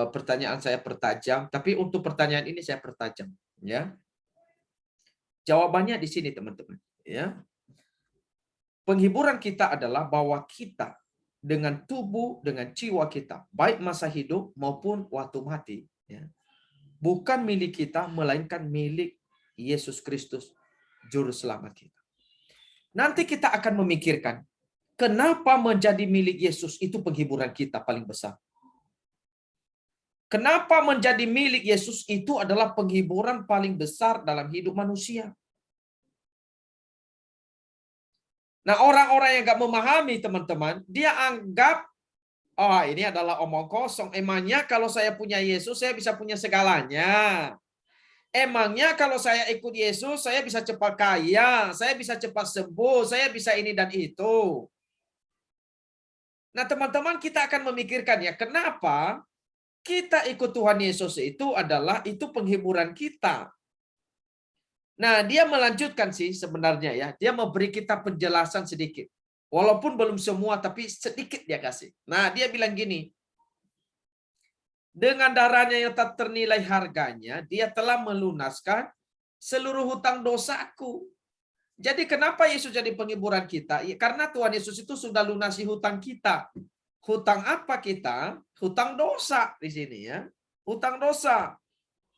pertanyaan saya pertajam, tapi untuk pertanyaan ini saya pertajam ya. Jawabannya di sini teman-teman ya. Penghiburan kita adalah bahwa kita dengan tubuh, dengan jiwa kita, baik masa hidup maupun waktu mati, ya, bukan milik kita, melainkan milik Yesus Kristus, Juru Selamat kita. Nanti kita akan memikirkan, kenapa menjadi milik Yesus itu penghiburan kita paling besar. Kenapa menjadi milik Yesus itu adalah penghiburan paling besar dalam hidup manusia. Nah, orang-orang yang nggak memahami, teman-teman, dia anggap, oh ini adalah omong kosong. Emangnya kalau saya punya Yesus, saya bisa punya segalanya. Emangnya kalau saya ikut Yesus, saya bisa cepat kaya, saya bisa cepat sembuh, saya bisa ini dan itu. Nah, teman-teman, kita akan memikirkan ya, kenapa kita ikut Tuhan Yesus itu penghiburan kita. Nah, dia melanjutkan sih sebenarnya ya. Dia memberi kita penjelasan sedikit. Walaupun belum semua, tapi sedikit dia kasih. Nah, dia bilang gini. Dengan darahnya yang tak ternilai harganya, dia telah melunaskan seluruh hutang dosaku. Jadi kenapa Yesus jadi penghiburan kita? Ya, karena Tuhan Yesus itu sudah lunasi hutang kita. Hutang apa kita? Hutang dosa di sini ya. Hutang dosa.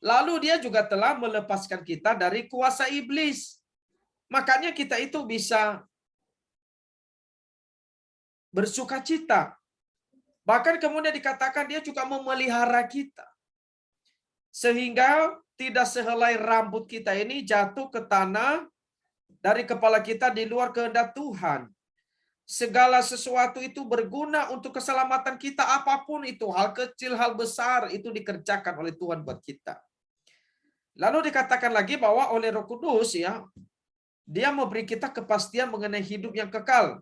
Lalu dia juga telah melepaskan kita dari kuasa iblis. Makanya kita itu bisa bersuka cita. Bahkan kemudian dikatakan dia juga memelihara kita. Sehingga tidak sehelai rambut kita ini jatuh ke tanah dari kepala kita di luar kehendak Tuhan. Segala sesuatu itu berguna untuk keselamatan kita, apapun itu, hal kecil, hal besar, itu dikerjakan oleh Tuhan buat kita. Lalu dikatakan lagi bahwa oleh Roh Kudus ya, dia memberi kita kepastian mengenai hidup yang kekal.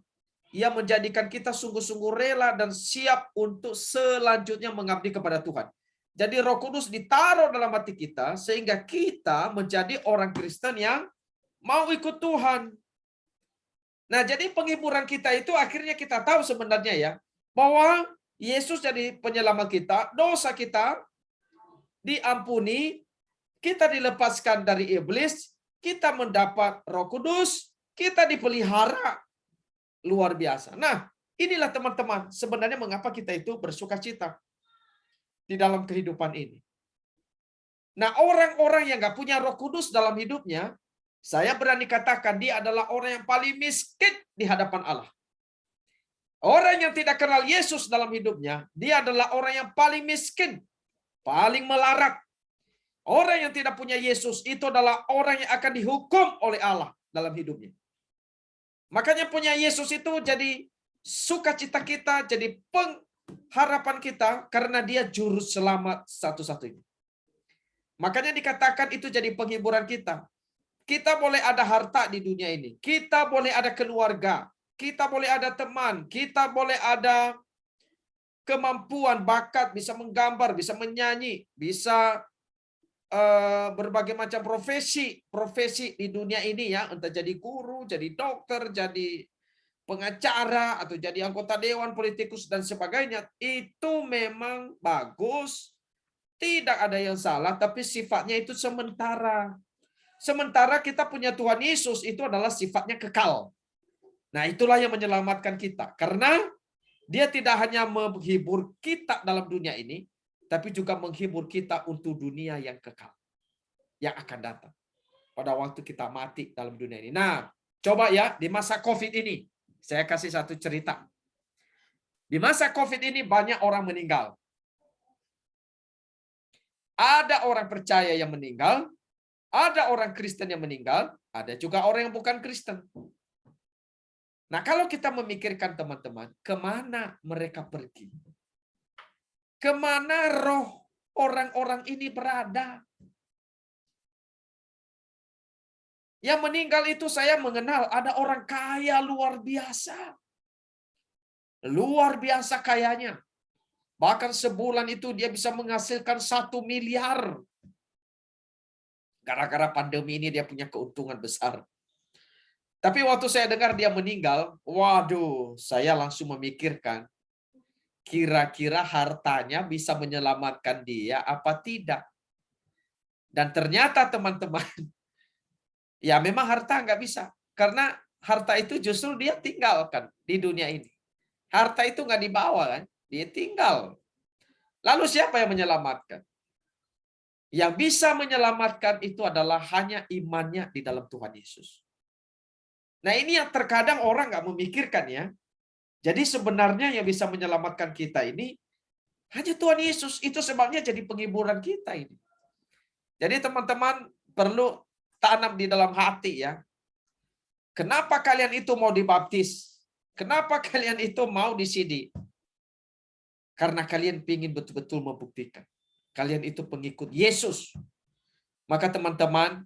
Ia menjadikan kita sungguh-sungguh rela dan siap untuk selanjutnya mengabdi kepada Tuhan. Jadi Roh Kudus ditaruh dalam hati kita sehingga kita menjadi orang Kristen yang mau ikut Tuhan. Nah, jadi penghiburan kita itu akhirnya kita tahu sebenarnya ya, bahwa Yesus jadi penyelamat kita, dosa kita diampuni, kita dilepaskan dari iblis, kita mendapat Roh Kudus, kita dipelihara. Luar biasa. Nah, inilah teman-teman, sebenarnya mengapa kita itu bersuka cita di dalam kehidupan ini. Nah, orang-orang yang nggak punya Roh Kudus dalam hidupnya, saya berani katakan dia adalah orang yang paling miskin di hadapan Allah. Orang yang tidak kenal Yesus dalam hidupnya, dia adalah orang yang paling miskin, paling melarat. Orang yang tidak punya Yesus itu adalah orang yang akan dihukum oleh Allah dalam hidupnya. Makanya punya Yesus itu jadi sukacita kita, jadi pengharapan kita karena dia juru selamat satu-satunya. Makanya dikatakan itu jadi penghiburan kita. Kita boleh ada harta di dunia ini, kita boleh ada keluarga, kita boleh ada teman, kita boleh ada kemampuan, bakat, bisa menggambar, bisa menyanyi, bisa berbagai macam profesi di dunia ini ya, entah jadi guru, jadi dokter, jadi pengacara, atau jadi anggota dewan, politikus, dan sebagainya. Itu memang bagus, tidak ada yang salah, tapi sifatnya itu sementara. Sementara kita punya Tuhan Yesus itu adalah sifatnya kekal. Nah, itulah yang menyelamatkan kita. Karena dia tidak hanya menghibur kita dalam dunia ini, tapi juga menghibur kita untuk dunia yang kekal, yang akan datang pada waktu kita mati dalam dunia ini. Nah, coba ya di masa COVID ini, saya kasih satu cerita. Di masa COVID ini banyak orang meninggal. Ada orang percaya yang meninggal, ada orang Kristen yang meninggal, ada juga orang yang bukan Kristen. Nah, kalau kita memikirkan teman-teman, kemana mereka pergi? Kemana roh orang-orang ini berada? Yang meninggal itu saya mengenal, ada orang kaya luar biasa. Luar biasa kayanya. Bahkan sebulan itu dia bisa menghasilkan 1 miliar. Gara-gara pandemi ini dia punya keuntungan besar. Tapi waktu saya dengar dia meninggal, waduh, saya langsung memikirkan, kira-kira hartanya bisa menyelamatkan dia apa tidak? Dan ternyata teman-teman, ya memang harta nggak bisa. Karena harta itu justru dia tinggalkan di dunia ini. Harta itu nggak dibawa kan, dia tinggal. Lalu siapa yang menyelamatkan? Yang bisa menyelamatkan itu adalah hanya imannya di dalam Tuhan Yesus. Nah, ini yang terkadang orang nggak memikirkan ya. Jadi sebenarnya yang bisa menyelamatkan kita ini hanya Tuhan Yesus. Itu sebabnya jadi penghiburan kita ini. Jadi teman-teman perlu tanam di dalam hati ya. Kenapa kalian itu mau dibaptis? Kenapa kalian itu mau disidi? Karena kalian ingin betul-betul membuktikan. Kalian itu pengikut Yesus. Maka teman-teman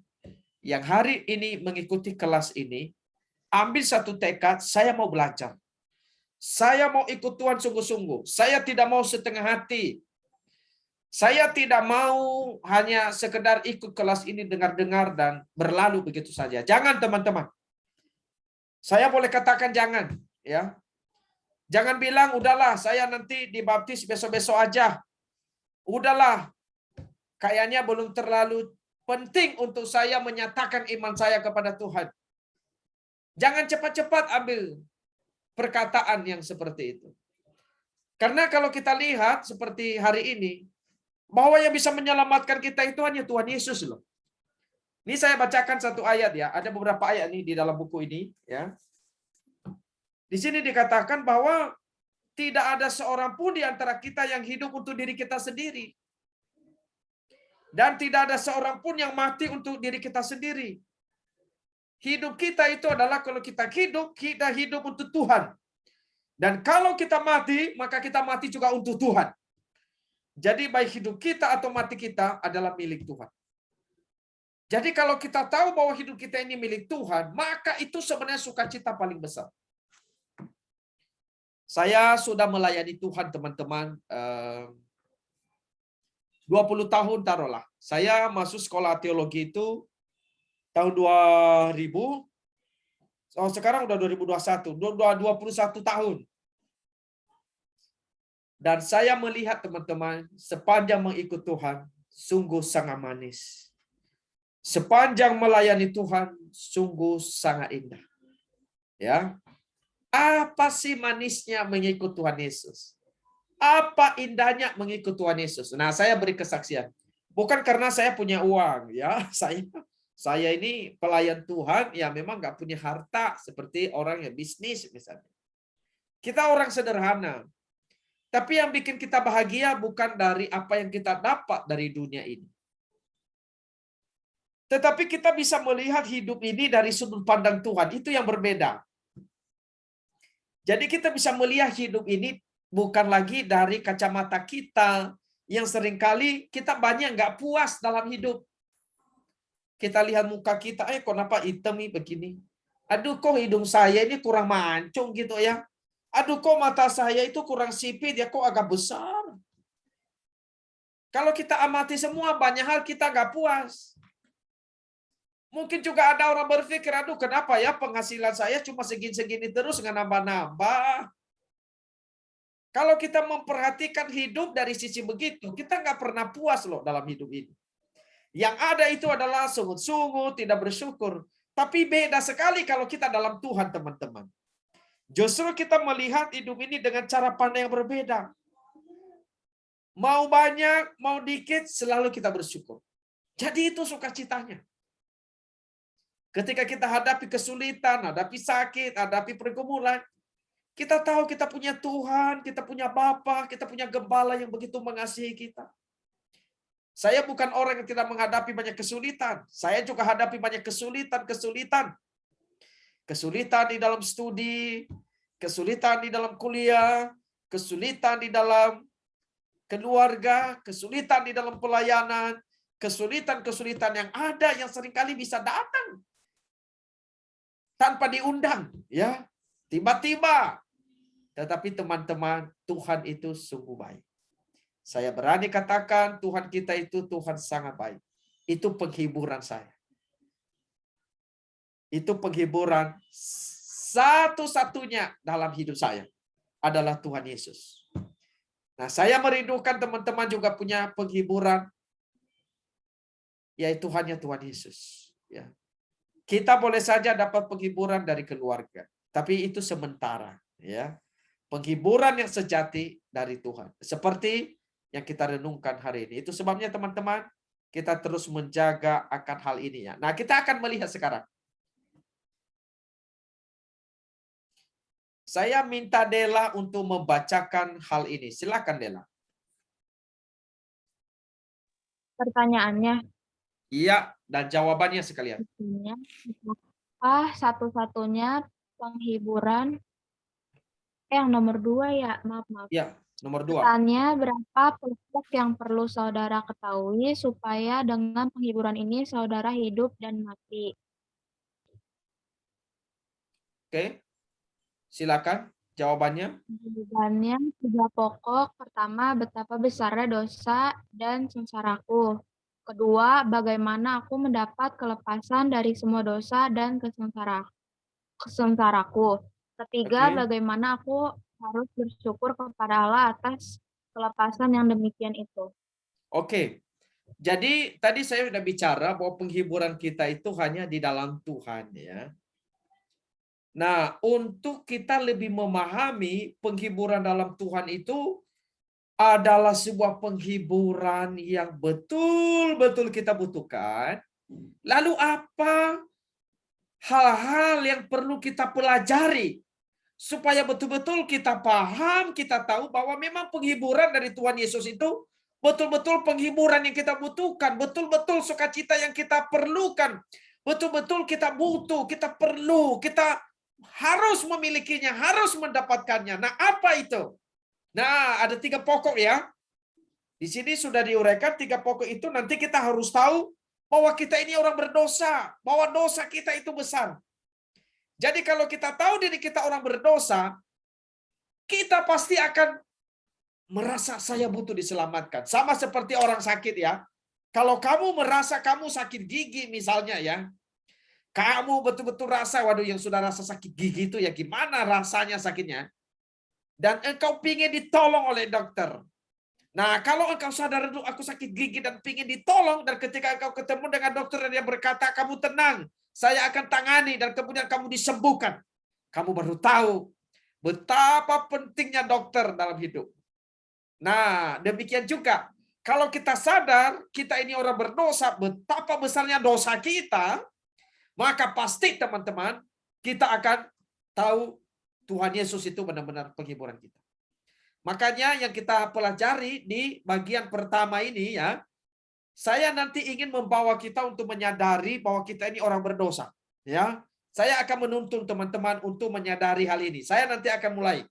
yang hari ini mengikuti kelas ini, ambil satu tekad, saya mau belajar. Saya mau ikut Tuhan sungguh-sungguh. Saya tidak mau setengah hati. Saya tidak mau hanya sekedar ikut kelas ini dengar-dengar dan berlalu begitu saja. Jangan teman-teman. Saya boleh katakan jangan. Ya. Jangan bilang, udahlah saya nanti dibaptis besok-besok aja. Udahlah, kayaknya belum terlalu penting untuk saya menyatakan iman saya kepada Tuhan. Jangan cepat-cepat ambil perkataan yang seperti itu. Karena kalau kita lihat seperti hari ini, bahwa yang bisa menyelamatkan kita itu hanya Tuhan Yesus loh. Ini saya bacakan satu ayat ya, ada beberapa ayat nih di dalam buku ini ya. Di sini dikatakan bahwa tidak ada seorang pun di antara kita yang hidup untuk diri kita sendiri. Dan tidak ada seorang pun yang mati untuk diri kita sendiri. Hidup kita itu adalah kalau kita hidup untuk Tuhan. Dan kalau kita mati, maka kita mati juga untuk Tuhan. Jadi baik hidup kita atau mati kita adalah milik Tuhan. Jadi kalau kita tahu bahwa hidup kita ini milik Tuhan, maka itu sebenarnya sukacita paling besar. Saya sudah melayani Tuhan teman-teman 20 tahun taruhlah. Saya masuk sekolah teologi itu tahun 2000. Oh, sekarang udah 2021, 21 tahun. Dan saya melihat teman-teman, sepanjang mengikut Tuhan, sungguh sangat manis. Sepanjang melayani Tuhan, sungguh sangat indah. Ya. Apa sih manisnya mengikut Tuhan Yesus? Apa indahnya mengikut Tuhan Yesus? Nah, saya beri kesaksian. Bukan karena saya punya uang, ya. Saya ini pelayan Tuhan, ya memang nggak punya harta seperti orang yang bisnis misalnya. Kita orang sederhana. Tapi yang bikin kita bahagia bukan dari apa yang kita dapat dari dunia ini. Tetapi kita bisa melihat hidup ini dari sudut pandang Tuhan. Itu yang berbeda. Jadi kita bisa melihat hidup ini bukan lagi dari kacamata kita yang seringkali kita banyak nggak puas dalam hidup. Kita lihat muka kita, kenapa hitam nih begini? Aduh, kok hidung saya ini kurang mancung gitu ya. Aduh, kok mata saya itu kurang sipit ya, kok agak besar. Kalau kita amati semua, banyak hal kita nggak puas. Mungkin juga ada orang berpikir, aduh kenapa ya penghasilan saya cuma segini-segini terus nggak nambah-nambah. Kalau kita memperhatikan hidup dari sisi begitu, kita nggak pernah puas loh dalam hidup ini. Yang ada itu adalah sungut-sungut, tidak bersyukur. Tapi beda sekali kalau kita dalam Tuhan, teman-teman. Justru kita melihat hidup ini dengan cara pandang yang berbeda. Mau banyak, mau dikit, selalu kita bersyukur. Jadi itu sukacitanya. Ketika kita hadapi kesulitan, hadapi sakit, hadapi pergumulan, Kita tahu kita punya Tuhan, kita punya Bapa, kita punya Gembala yang begitu mengasihi kita. Saya bukan orang yang tidak menghadapi banyak kesulitan. Saya juga hadapi banyak kesulitan. Kesulitan di dalam studi, kesulitan di dalam kuliah, kesulitan di dalam keluarga, kesulitan di dalam pelayanan, kesulitan-kesulitan yang ada yang seringkali bisa datang tanpa diundang, ya. Tiba-tiba. Tetapi teman-teman, Tuhan itu sungguh baik. Saya berani katakan Tuhan kita itu Tuhan sangat baik. Itu penghiburan saya. Itu penghiburan satu-satunya dalam hidup saya adalah Tuhan Yesus. Nah, saya merindukan teman-teman juga punya penghiburan, yaitu hanya Tuhan Yesus. Ya. Kita boleh saja dapat penghiburan dari keluarga, tapi itu sementara. Ya. Penghiburan yang sejati dari Tuhan. Seperti yang kita renungkan hari ini. Itu sebabnya teman-teman, kita terus menjaga akan hal ini ya. Nah, kita akan melihat sekarang. Saya minta Dela untuk membacakan hal ini. Silakan Dela. Pertanyaannya, Iya, dan jawabannya sekalian. satu-satunya penghiburan yang nomor 2 ya, maaf. Ya, nomor 2. Tanya berapa pokok yang perlu saudara ketahui supaya dengan penghiburan ini saudara hidup dan mati. Oke. Silakan jawabannya. Jawabannya 3 pokok. Pertama, betapa besarnya dosa dan sengsaraku. Kedua, bagaimana aku mendapat kelepasan dari semua dosa dan kesengsaraku. Ketiga, Oke. bagaimana aku harus bersyukur kepada Allah atas kelepasan yang demikian itu. Oke. Jadi tadi saya sudah bicara bahwa penghiburan kita itu hanya di dalam Tuhan ya. Nah, untuk kita lebih memahami penghiburan dalam Tuhan itu adalah sebuah penghiburan yang betul-betul kita butuhkan. Lalu apa hal-hal yang perlu kita pelajari supaya betul-betul kita paham, kita tahu bahwa memang penghiburan dari Tuhan Yesus itu betul-betul penghiburan yang kita butuhkan, betul-betul sukacita yang kita perlukan, betul-betul kita butuh, kita perlu, kita harus memilikinya, harus mendapatkannya. Nah, apa itu? Nah, ada 3 pokok ya. Di sini sudah diuraikan 3 pokok itu. Nanti kita harus tahu bahwa kita ini orang berdosa, bahwa dosa kita itu besar. Jadi kalau kita tahu diri kita orang berdosa, kita pasti akan merasa saya butuh diselamatkan. Sama seperti orang sakit ya. Kalau kamu merasa kamu sakit gigi misalnya ya, kamu betul-betul rasa, waduh yang sudah rasa sakit gigi itu ya gimana rasanya sakitnya. Dan engkau pingin ditolong oleh dokter. Nah, kalau engkau sadar dulu aku sakit gigi dan pingin ditolong, dan ketika engkau ketemu dengan dokter dan dia berkata, kamu tenang, saya akan tangani, dan kemudian kamu disembuhkan. Kamu baru tahu betapa pentingnya dokter dalam hidup. Nah, demikian juga. Kalau kita sadar, kita ini orang berdosa, betapa besarnya dosa kita, maka pasti teman-teman, kita akan tahu Tuhan Yesus itu benar-benar penghiburan kita. Makanya yang kita pelajari di bagian pertama ini ya, saya nanti ingin membawa kita untuk menyadari bahwa kita ini orang berdosa. Ya, saya akan menuntun teman-teman untuk menyadari hal ini. Saya nanti akan mulai.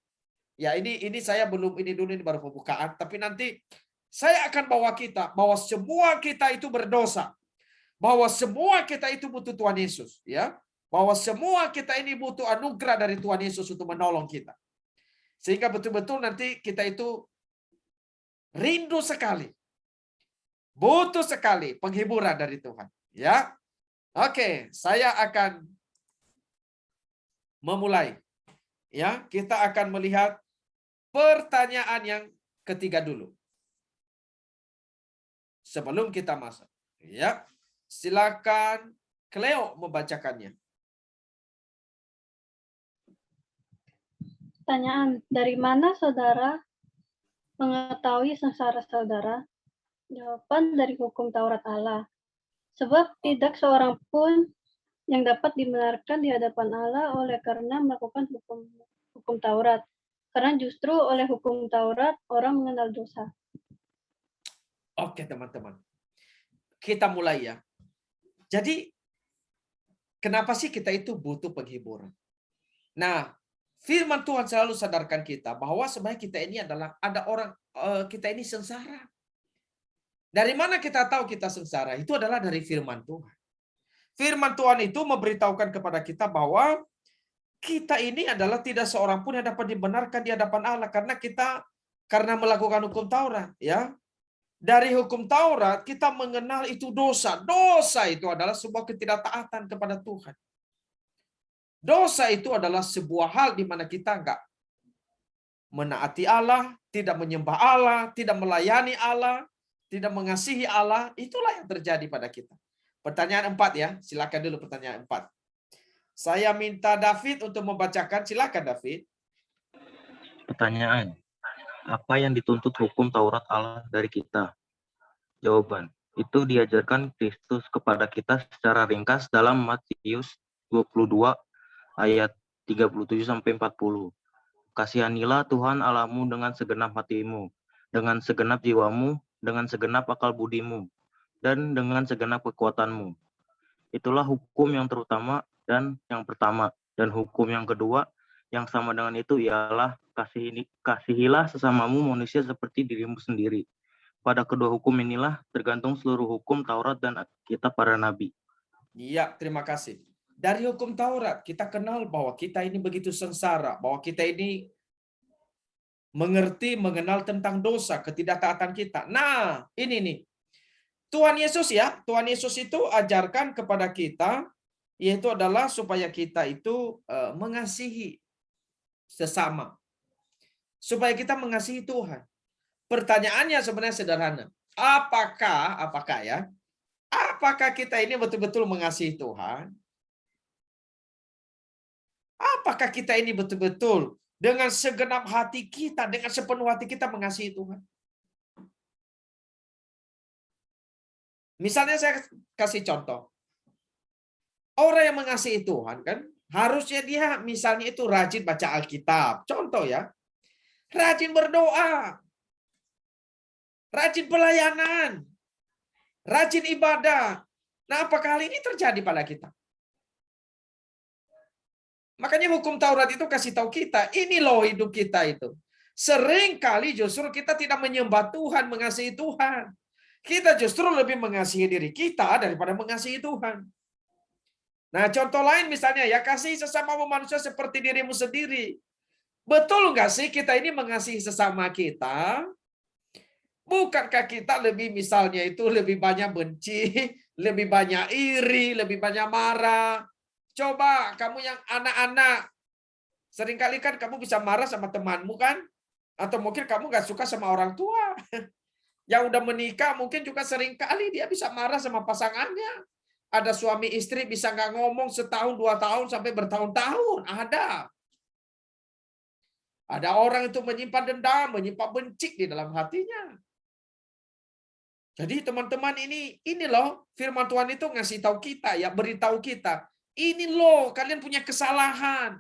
Ya, ini saya belum ini dulu, ini baru pembukaan. Tapi nanti saya akan bawa kita bahwa semua kita itu berdosa, bahwa semua kita itu butuh Tuhan Yesus. Ya, bahwa semua kita ini butuh anugerah dari Tuhan Yesus untuk menolong kita. Sehingga betul-betul nanti kita itu rindu sekali, butuh sekali penghiburan dari Tuhan. Ya, oke, saya akan memulai. Ya, kita akan melihat pertanyaan yang ketiga dulu. Sebelum kita masuk. Ya, silakan Cleo membacakannya. Pertanyaan, dari mana saudara mengetahui sengsara saudara? Jawaban, dari hukum Taurat Allah. Sebab tidak seorang pun yang dapat dibenarkan di hadapan Allah oleh karena melakukan hukum Taurat. Karena justru oleh hukum Taurat orang mengenal dosa. Oke, teman-teman. Kita mulai ya. Jadi, kenapa sih kita itu butuh penghiburan? Nah, firman Tuhan selalu sadarkan kita bahwa sebenarnya kita ini adalah ada orang kita ini sengsara. Dari mana kita tahu kita sengsara? Itu adalah dari firman Tuhan. Firman Tuhan itu memberitahukan kepada kita bahwa kita ini adalah tidak seorang pun yang dapat dibenarkan di hadapan Allah karena melakukan hukum Taurat, ya. Dari hukum Taurat kita mengenal itu dosa. Dosa itu adalah sebuah ketidaktaatan kepada Tuhan. Dosa itu adalah sebuah hal di mana kita enggak menaati Allah, tidak menyembah Allah, tidak melayani Allah, tidak mengasihi Allah. Itulah yang terjadi pada kita. Pertanyaan 4 ya. Silakan dulu pertanyaan 4. Saya minta David untuk membacakan. Silakan David. Pertanyaan. Apa yang dituntut hukum Taurat Allah dari kita? Jawaban. Itu diajarkan Kristus kepada kita secara ringkas dalam Matius 22 ayat 37-40. Kasihanilah Tuhan Allahmu dengan segenap hatimu, dengan segenap jiwamu, dengan segenap akal budimu, dan dengan segenap kekuatanmu. Itulah hukum yang terutama dan yang pertama. Dan hukum yang kedua yang sama dengan itu ialah kasihilah sesamamu manusia seperti dirimu sendiri. Pada kedua hukum inilah tergantung seluruh hukum Taurat dan kitab para nabi. Iya, terima kasih. Dari hukum Taurat kita kenal bahwa kita ini begitu sengsara, bahwa kita ini mengenal tentang dosa, ketidaktaatan kita. Nah, ini nih. Tuhan Yesus ya, Tuhan Yesus itu ajarkan kepada kita, yaitu adalah supaya kita itu mengasihi sesama. Supaya kita mengasihi Tuhan. Pertanyaannya sebenarnya sederhana. Apakah kita ini betul-betul mengasihi Tuhan? Apakah kita ini betul-betul dengan segenap hati kita, dengan sepenuh hati kita mengasihi Tuhan? Misalnya saya kasih contoh. Orang yang mengasihi Tuhan kan harusnya dia misalnya itu rajin baca Alkitab. Contoh ya. Rajin berdoa. Rajin pelayanan. Rajin ibadah. Nah, apakah hal ini terjadi pada kita? Makanya hukum Taurat itu kasih tahu kita, ini loh hidup kita itu. Sering kali justru kita tidak menyembah Tuhan, mengasihi Tuhan. Kita justru lebih mengasihi diri kita daripada mengasihi Tuhan. Nah, contoh lain misalnya ya, kasih sesama manusia seperti dirimu sendiri. Betul nggak sih kita ini mengasihi sesama kita? Bukankah kita lebih misalnya itu lebih banyak benci, lebih banyak iri, lebih banyak marah? Coba kamu yang anak-anak, seringkali kan kamu bisa marah sama temanmu kan? Atau mungkin kamu nggak suka sama orang tua. Yang udah menikah mungkin juga seringkali dia bisa marah sama pasangannya. Ada suami istri bisa nggak ngomong setahun, 2 tahun, sampai bertahun-tahun. Ada orang itu menyimpan dendam, menyimpan benci di dalam hatinya. Jadi teman-teman ini loh firman Tuhan itu ngasih tahu kita ya, beritahu kita. Ini loh, kalian punya kesalahan.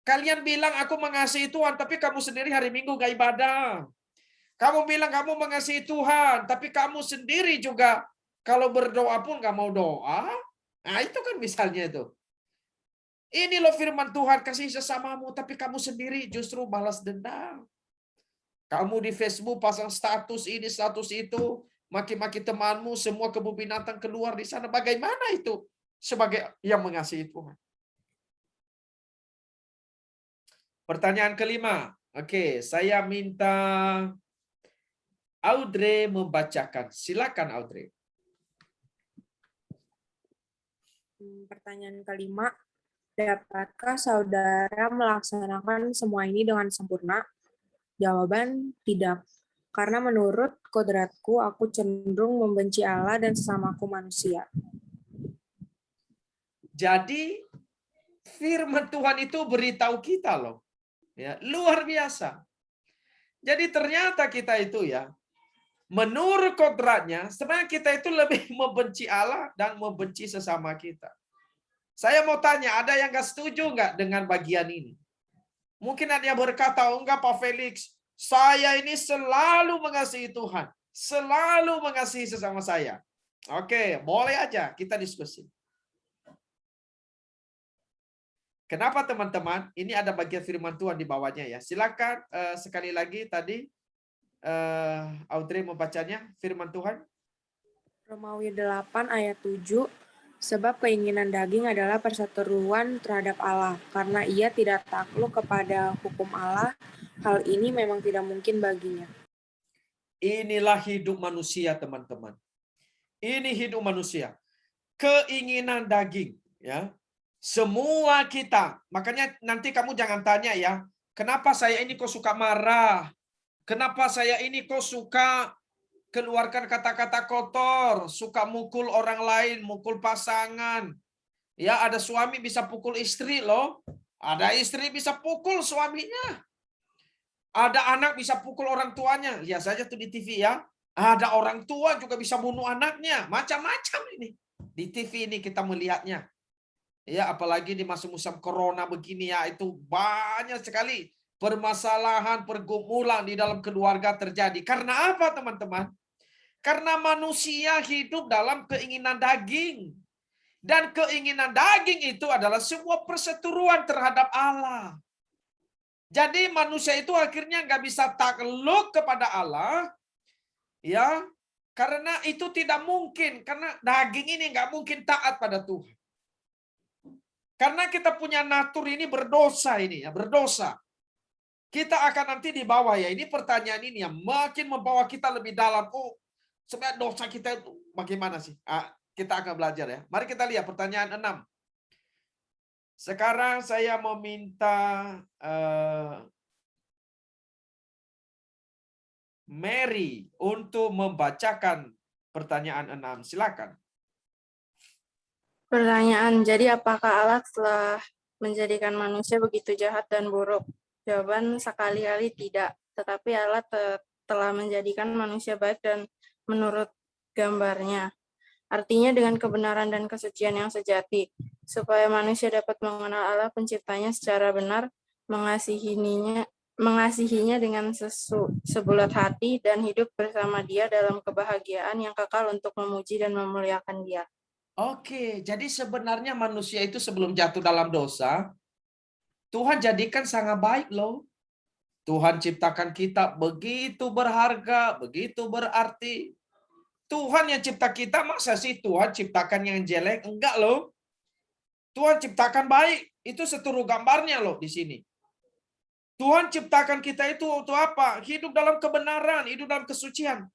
Kalian bilang aku mengasihi Tuhan, tapi kamu sendiri hari Minggu gak ibadah. Kamu bilang kamu mengasihi Tuhan, tapi kamu sendiri juga kalau berdoa pun gak mau doa. Nah itu kan misalnya itu. Ini loh firman Tuhan, kasih sesamamu, tapi kamu sendiri justru balas dendam. Kamu di Facebook pasang status ini, status itu, maki-maki temanmu, semua kebun binatang keluar di sana. Bagaimana itu? Sebagai yang mengasihi Tuhan. Pertanyaan kelima. Oke, saya minta Audrey membacakan. Silakan Audrey. Pertanyaan kelima, dapatkah saudara melaksanakan semua ini dengan sempurna? Jawaban, tidak. Karena menurut kodratku, aku cenderung membenci Allah dan sesamaku manusia. Jadi firman Tuhan itu beritahu kita loh. Ya, luar biasa. Jadi ternyata kita itu ya, menurut kodratnya, sebenarnya kita itu lebih membenci Allah dan membenci sesama kita. Saya mau tanya, ada yang nggak setuju nggak dengan bagian ini? Mungkin ada yang berkata, "Oh, enggak Pak Felix, saya ini selalu mengasihi Tuhan. Selalu mengasihi sesama saya." Oke, boleh aja kita diskusi. Kenapa teman-teman? Ini ada bagian firman Tuhan di bawahnya ya. Silakan sekali lagi tadi Audrey membacanya firman Tuhan. Romawi 8 ayat 7, sebab keinginan daging adalah perseteruan terhadap Allah, karena ia tidak takluk kepada hukum Allah, hal ini memang tidak mungkin baginya. Inilah hidup manusia, teman-teman. Ini hidup manusia. Keinginan daging, ya. Semua kita. Makanya nanti kamu jangan tanya ya, kenapa saya ini kok suka marah? Kenapa saya ini kok suka keluarkan kata-kata kotor, suka mukul orang lain, mukul pasangan. Ya, ada suami bisa pukul istri loh. Ada istri bisa pukul suaminya. Ada anak bisa pukul orang tuanya. Lihat saja tuh di TV ya. Ada orang tua juga bisa bunuh anaknya. Macam-macam ini. Di TV ini kita melihatnya. Ya, apalagi di masa musim corona begini ya, itu banyak sekali permasalahan, pergumulan di dalam keluarga terjadi. Karena apa, teman-teman? Karena manusia hidup dalam keinginan daging. Dan keinginan daging itu adalah sebuah perseteruan terhadap Allah. Jadi manusia itu akhirnya nggak bisa takluk kepada Allah, ya, karena itu tidak mungkin. Karena daging ini nggak mungkin taat pada Tuhan. Karena kita punya natur ini berdosa ini ya, berdosa. Kita akan nanti di bawah ya. Ini pertanyaan ini yang makin membawa kita lebih dalam. Oh, sebenarnya dosa kita itu bagaimana sih? Kita akan belajar ya. Mari kita lihat pertanyaan 6. Sekarang saya meminta Mary untuk membacakan pertanyaan 6. Silakan. Pertanyaan, jadi apakah Allah telah menjadikan manusia begitu jahat dan buruk? Jawaban sekali-kali tidak, tetapi Allah telah menjadikan manusia baik dan menurut gambarnya. Artinya dengan kebenaran dan kesucian yang sejati, supaya manusia dapat mengenal Allah penciptanya secara benar, mengasihinya dengan sebulat hati, dan hidup bersama Dia dalam kebahagiaan yang kekal untuk memuji dan memuliakan Dia. Oke, jadi sebenarnya manusia itu sebelum jatuh dalam dosa, Tuhan jadikan sangat baik loh. Tuhan ciptakan kita begitu berharga, begitu berarti. Tuhan yang cipta kita, masa sih Tuhan ciptakan yang jelek? Enggak loh. Tuhan ciptakan baik. Itu seluruh gambarnya loh di sini. Tuhan ciptakan kita itu untuk apa? Hidup dalam kebenaran, hidup dalam kesucian.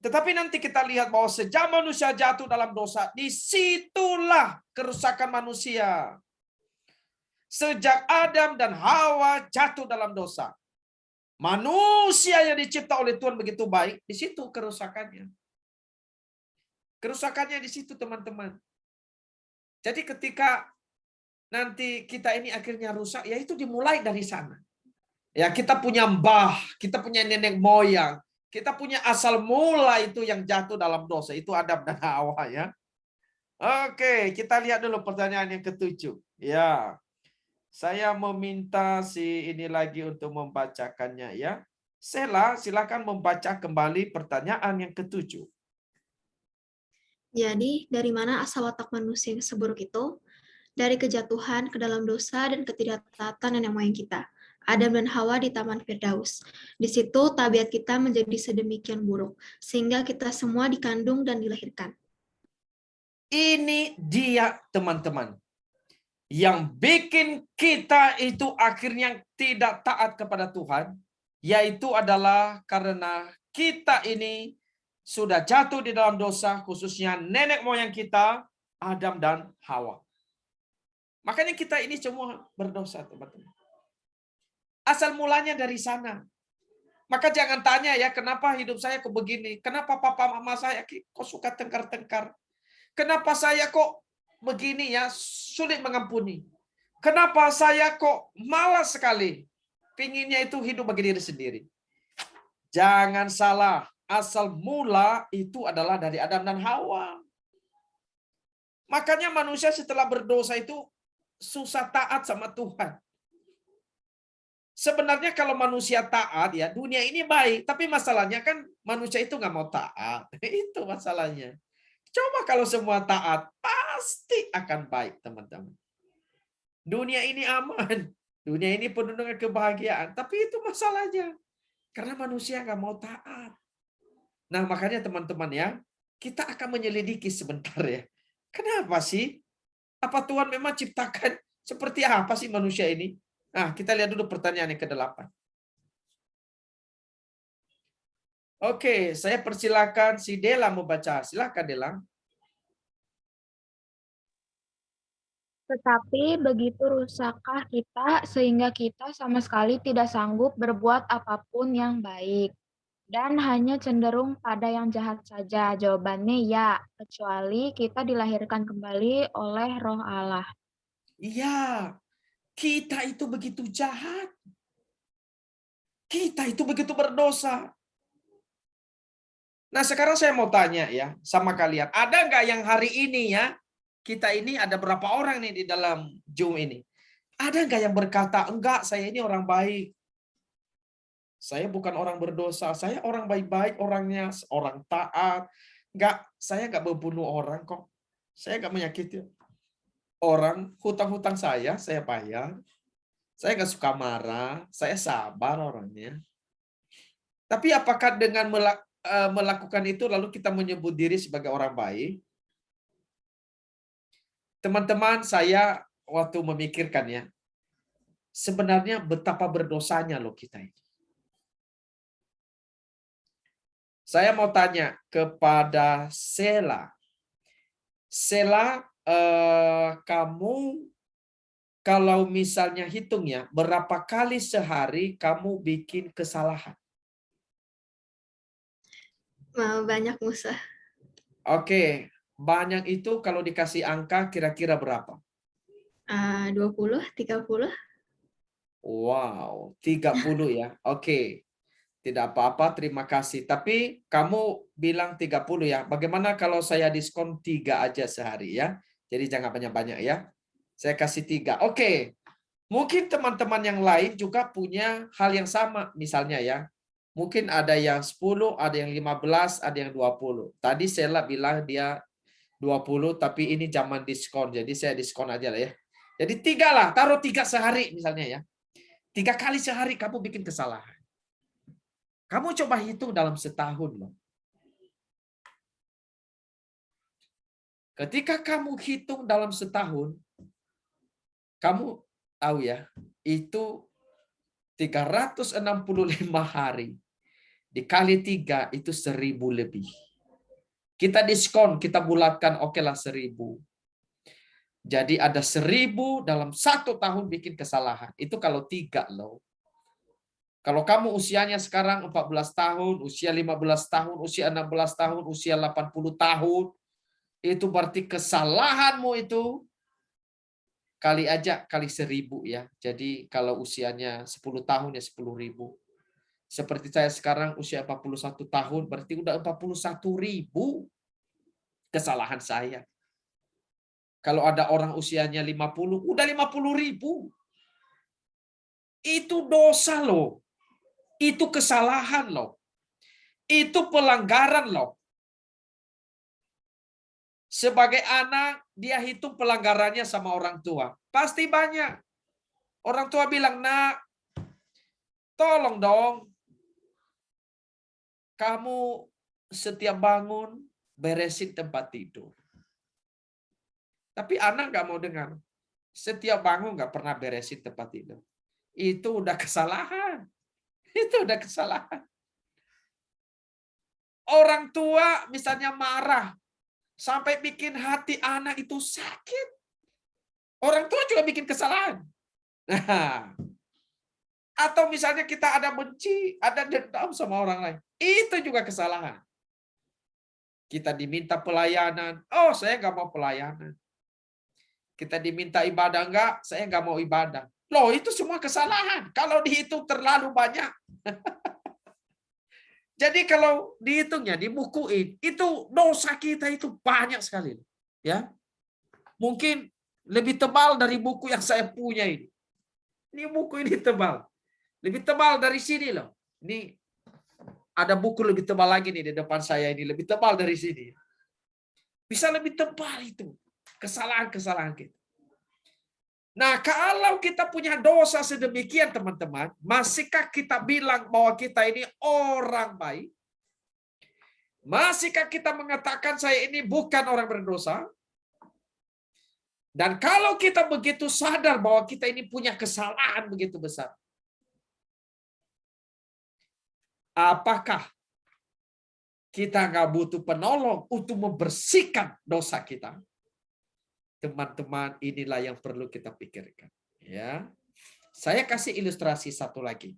Tetapi nanti kita lihat bahwa sejak manusia jatuh dalam dosa, disitulah kerusakan manusia. Sejak Adam dan Hawa jatuh dalam dosa, manusia yang dicipta oleh Tuhan begitu baik, di situ kerusakannya. Kerusakannya di situ, teman-teman. Jadi ketika nanti kita ini akhirnya rusak, ya itu dimulai dari sana. Ya, kita punya mbah, kita punya nenek moyang, kita punya asal mula itu yang jatuh dalam dosa, itu Adam dan Hawa ya. Oke, kita lihat dulu pertanyaan yang ke-7. Ya. Saya meminta si ini lagi untuk membacakannya ya. Sela, silakan membaca kembali pertanyaan yang ke-7. Jadi, dari mana asal watak manusia yang seburuk itu? Dari kejatuhan ke dalam dosa dan ketidaktaatan nenek moyang kita, Adam dan Hawa di Taman Firdaus. Di situ tabiat kita menjadi sedemikian buruk, sehingga kita semua dikandung dan dilahirkan. Ini dia, teman-teman, yang bikin kita itu akhirnya tidak taat kepada Tuhan, yaitu adalah karena kita ini sudah jatuh di dalam dosa, khususnya nenek moyang kita, Adam dan Hawa. Makanya kita ini semua berdosa, teman-teman. Asal mulanya dari sana. Maka jangan tanya ya, kenapa hidup saya kok begini? Kenapa papa mama saya kok suka tengkar-tengkar? Kenapa saya kok begini ya, sulit mengampuni? Kenapa saya kok malas sekali? Pinginnya itu hidup bagi diri sendiri. Jangan salah, asal mula itu adalah dari Adam dan Hawa. Makanya manusia setelah berdosa itu susah taat sama Tuhan. Sebenarnya kalau manusia taat ya, dunia ini baik. Tapi masalahnya kan manusia itu nggak mau taat. Itu masalahnya. Coba kalau semua taat, pasti akan baik, teman-teman. Dunia ini aman. Dunia ini penuh dengan kebahagiaan. Tapi itu masalahnya. Karena manusia nggak mau taat. Nah, makanya teman-teman ya, kita akan menyelidiki sebentar ya. Kenapa sih? Apa Tuhan memang ciptakan seperti apa sih manusia ini? Nah, kita lihat dulu pertanyaan yang ke-8. Oke, saya persilakan si Dela membaca. Silakan Dela. Tetapi begitu rusakkah kita sehingga kita sama sekali tidak sanggup berbuat apapun yang baik dan hanya cenderung pada yang jahat saja? Jawabannya ya, kecuali kita dilahirkan kembali oleh Roh Allah. Iya, kita itu begitu jahat. Kita itu begitu berdosa. Nah, sekarang saya mau tanya ya sama kalian. Ada nggak yang hari ini ya, kita ini ada berapa orang nih di dalam Zoom ini? Ada nggak yang berkata, enggak, saya ini orang baik. Saya bukan orang berdosa. Saya orang baik-baik orangnya, orang taat. Enggak, saya nggak membunuh orang kok. Saya nggak menyakiti orang. Hutang-hutang saya bayar. Saya nggak suka marah. Saya sabar orangnya. Tapi apakah dengan melakukan itu lalu kita menyebut diri sebagai orang baik? Teman-teman, saya waktu memikirkan ya, sebenarnya betapa berdosanya loh kita ini. Saya mau tanya kepada Sela. Sela, kamu kalau misalnya hitung ya, berapa kali sehari kamu bikin kesalahan? Banyak, Musa. Oke, banyak itu kalau dikasih angka kira-kira berapa? 20, 30. Wow, 30 ya. Oke. Tidak apa-apa, terima kasih. Tapi kamu bilang 30 ya. Bagaimana kalau saya diskon 3 aja sehari ya? Jadi jangan banyak-banyak ya. Saya kasih 3. Oke. Mungkin teman-teman yang lain juga punya hal yang sama misalnya ya. Mungkin ada yang 10, ada yang 15, ada yang 20. Tadi Sela bilang dia 20, tapi ini zaman diskon. Jadi saya diskon aja lah ya. Jadi 3 lah, taruh 3 sehari misalnya ya. 3 kali sehari kamu bikin kesalahan. Kamu coba hitung dalam setahun loh. Ketika kamu hitung dalam setahun, kamu tahu ya, itu 365 hari. Dikali 3 itu 1000 lebih. Kita diskon, kita bulatkan, oke lah 1000. Jadi ada 1000 dalam 1 tahun bikin kesalahan. Itu kalau 3 loh. Kalau kamu usianya sekarang 14 tahun, usia 15 tahun, usia 16 tahun, usia 80 tahun, itu berarti kesalahanmu itu kali 1000 ya. Jadi kalau usianya 10 tahun ya 10.000. Seperti saya sekarang usia 41 tahun, berarti udah 41.000 kesalahan saya. Kalau ada orang usianya 50, udah 50.000. Itu dosa loh. Itu kesalahan loh. Itu pelanggaran loh. Sebagai anak, dia hitung pelanggarannya sama orang tua. Pasti banyak. Orang tua bilang, nak, tolong dong. Kamu setiap bangun, beresin tempat tidur. Tapi anak nggak mau dengar. Setiap bangun nggak pernah beresin tempat tidur. Itu udah kesalahan. Itu udah kesalahan. Orang tua misalnya marah, sampai bikin hati anak itu sakit. Orang tua juga bikin kesalahan. Nah, atau misalnya kita ada benci, ada dendam sama orang lain. Itu juga kesalahan. Kita diminta pelayanan. Oh, saya nggak mau pelayanan. Kita diminta ibadah enggak, saya nggak mau ibadah. Loh, itu semua kesalahan. Kalau dihitung terlalu banyak. Jadi kalau dihitungnya, dibukuin, itu dosa kita itu banyak sekali. Ya, mungkin lebih tebal dari buku yang saya punya ini. Ini buku ini tebal. Lebih tebal dari sini loh. Ini ada buku lebih tebal lagi nih di depan saya ini. Lebih tebal dari sini. Bisa lebih tebal itu. Kesalahan-kesalahan kita. Nah, kalau kita punya dosa sedemikian, teman-teman, masihkah kita bilang bahwa kita ini orang baik? Masihkah kita mengatakan saya ini bukan orang berdosa? Dan kalau kita begitu sadar bahwa kita ini punya kesalahan begitu besar, apakah kita nggak butuh penolong untuk membersihkan dosa kita? Teman-teman, inilah yang perlu kita pikirkan. Ya, saya kasih ilustrasi satu lagi.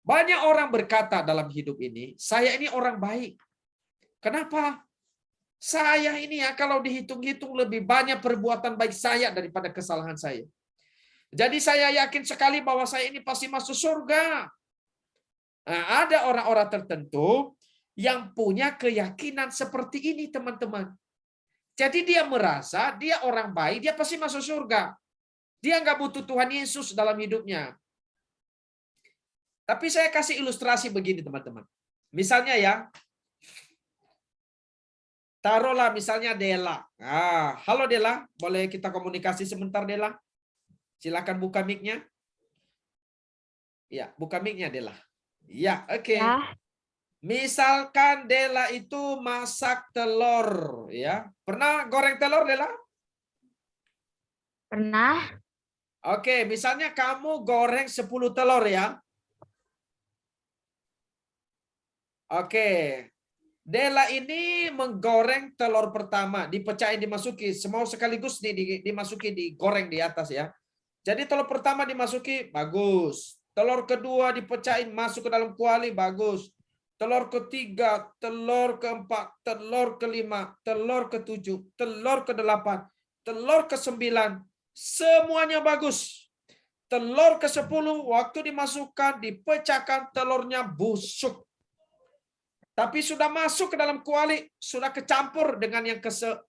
Banyak orang berkata dalam hidup ini, saya ini orang baik. Kenapa? Saya ini ya kalau dihitung-hitung lebih banyak perbuatan baik saya daripada kesalahan saya. Jadi saya yakin sekali bahwa saya ini pasti masuk surga. Nah, ada orang-orang tertentu yang punya keyakinan seperti ini, teman-teman. Jadi dia merasa dia orang baik, dia pasti masuk surga. Dia nggak butuh Tuhan Yesus dalam hidupnya. Tapi saya kasih ilustrasi begini, teman-teman. Misalnya ya, taruhlah misalnya Dela. Halo Dela, boleh kita komunikasi sebentar Dela? Silakan buka mic-nya. Ya, buka mic-nya Dela. Ya, oke. Ya. Misalkan Dela itu masak telur, ya. Pernah goreng telur Dela? Pernah? Oke, misalnya kamu goreng 10 telur ya. Oke. Dela ini menggoreng telur pertama, dipecahin, dimasuki, semua sekaligus dimasuki, digoreng di atas ya. Jadi telur pertama dimasuki, bagus. Telur kedua dipecahin, masuk ke dalam kuali, bagus. Telur ketiga, telur keempat, telur kelima, telur ketujuh, telur kedelapan, telur ke-9, semuanya bagus. Telur ke-10, waktu dimasukkan, dipecahkan, telurnya busuk. Tapi sudah masuk ke dalam kuali, sudah kecampur dengan yang ke-9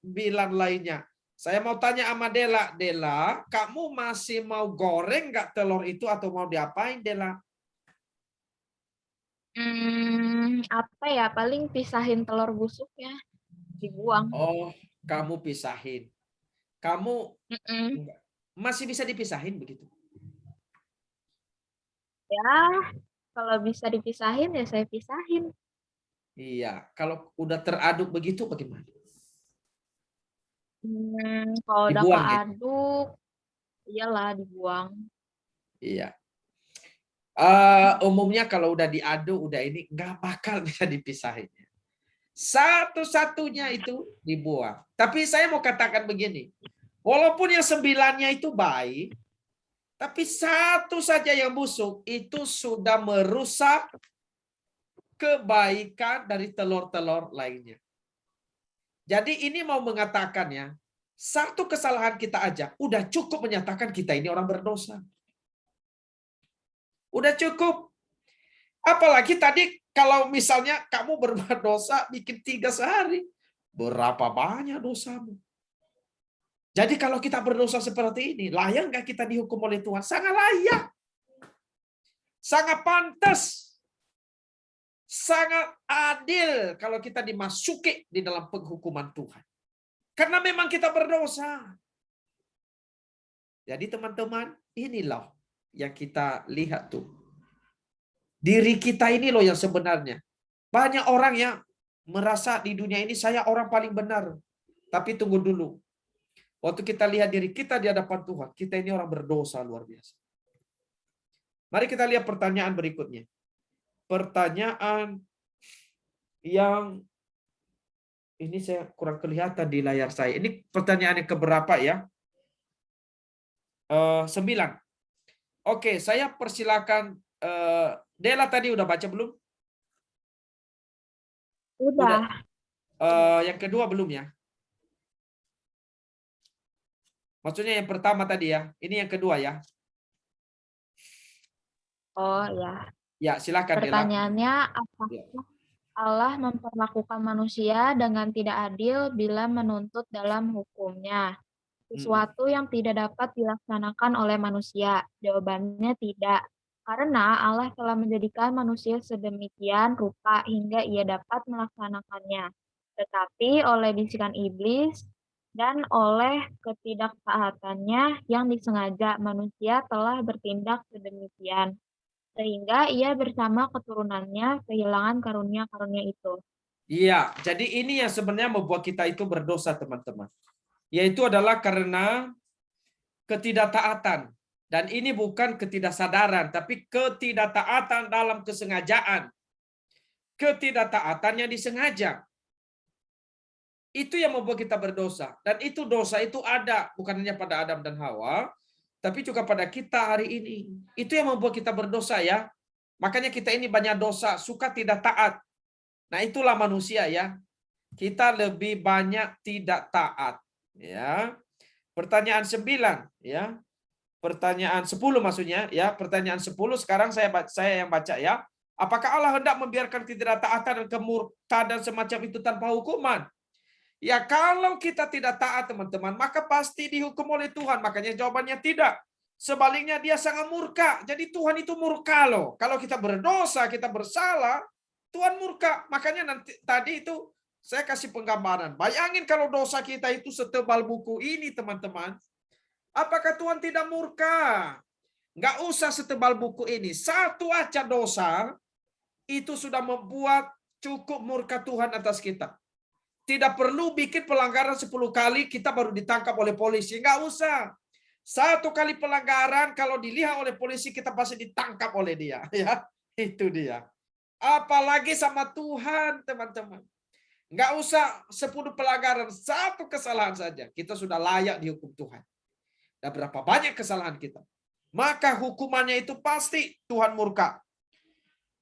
lainnya. Saya mau tanya sama Dela, Dela, kamu masih mau goreng nggak telur itu atau mau diapain, Dela? Apa ya? Paling pisahin telur busuknya, dibuang. Oh, kamu pisahin. Kamu Mm-mm. masih bisa dipisahin begitu? Ya, kalau bisa dipisahin ya saya pisahin. Iya, kalau udah teraduk begitu bagaimana? Kalau udah Dibuang ya? keaduk, iyalah dibuang. Iya. Umumnya kalau udah diaduk, udah ini nggak bakal bisa dipisahin. Satu-satunya itu dibuang. Tapi saya mau katakan begini, walaupun yang 9-nya itu baik, tapi satu saja yang busuk itu sudah merusak kebaikan dari telur-telur lainnya. Jadi ini mau mengatakan ya, satu kesalahan kita aja udah cukup menyatakan kita ini orang berdosa. Udah cukup. Apalagi tadi kalau misalnya kamu berbuat dosa bikin 3 sehari, berapa banyak dosamu? Jadi kalau kita berdosa seperti ini, layak nggak kita dihukum oleh Tuhan? Sangat layak. Sangat pantas. Sangat adil kalau kita dimasuki di dalam penghukuman Tuhan. Karena memang kita berdosa. Jadi teman-teman, inilah yang kita lihat tuh. Diri kita ini loh yang sebenarnya. Banyak orang yang merasa di dunia ini saya orang paling benar. Tapi tunggu dulu. Waktu kita lihat diri kita di hadapan Tuhan, kita ini orang berdosa luar biasa. Mari kita lihat pertanyaan berikutnya. Pertanyaan yang ini saya kurang kelihatan di layar saya. Ini pertanyaan yang keberapa ya? 9. Oke, saya persilakan. Dela tadi udah baca belum? Udah. Yang kedua belum ya? Maksudnya yang pertama tadi ya. Ini yang kedua ya. Oh ya. Ya, silakan Dela. Pertanyaannya, apakah Allah memperlakukan manusia dengan tidak adil bila menuntut dalam hukumnya? Sesuatu yang tidak dapat dilaksanakan oleh manusia. Jawabannya tidak. Karena Allah telah menjadikan manusia sedemikian rupa hingga ia dapat melaksanakannya. Tetapi oleh bisikan iblis dan oleh ketidaktaatannya yang disengaja manusia telah bertindak sedemikian. Sehingga ia bersama keturunannya kehilangan karunia-karunia itu. Iya, jadi ini yang sebenarnya membuat kita itu berdosa, teman-teman. Yaitu adalah karena ketidaktaatan. Dan ini bukan ketidaksadaran, tapi ketidaktaatan dalam kesengajaan. Ketidaktaatan yang disengaja. Itu yang membuat kita berdosa. Dan itu dosa itu ada, bukan hanya pada Adam dan Hawa, tapi juga pada kita hari ini. Itu yang membuat kita berdosa ya. Makanya kita ini banyak dosa, suka tidak taat. Nah, itulah manusia ya. Kita lebih banyak tidak taat, ya. Pertanyaan 9 ya. Pertanyaan 10 maksudnya ya. Pertanyaan 10 sekarang saya yang baca ya. Apakah Allah hendak membiarkan ketidaktaatan dan kemurtadan semacam itu tanpa hukuman? Ya, kalau kita tidak taat, teman-teman, maka pasti dihukum oleh Tuhan. Makanya jawabannya tidak. Sebaliknya dia sangat murka. Jadi Tuhan itu murka loh. Kalau kita berdosa, kita bersalah, Tuhan murka. Makanya nanti tadi itu saya kasih penggambaran. Bayangin kalau dosa kita itu setebal buku ini, teman-teman. Apakah Tuhan tidak murka? Nggak usah setebal buku ini. Satu aja dosa, itu sudah membuat cukup murka Tuhan atas kita. Tidak perlu bikin pelanggaran 10 kali, kita baru ditangkap oleh polisi. Nggak usah. Satu kali pelanggaran, kalau dilihat oleh polisi, kita pasti ditangkap oleh dia. Ya, itu dia. Apalagi sama Tuhan, teman-teman. Nggak usah 10 pelanggaran, satu kesalahan saja. Kita sudah layak dihukum Tuhan. Dan berapa banyak kesalahan kita. Maka hukumannya itu pasti Tuhan murka.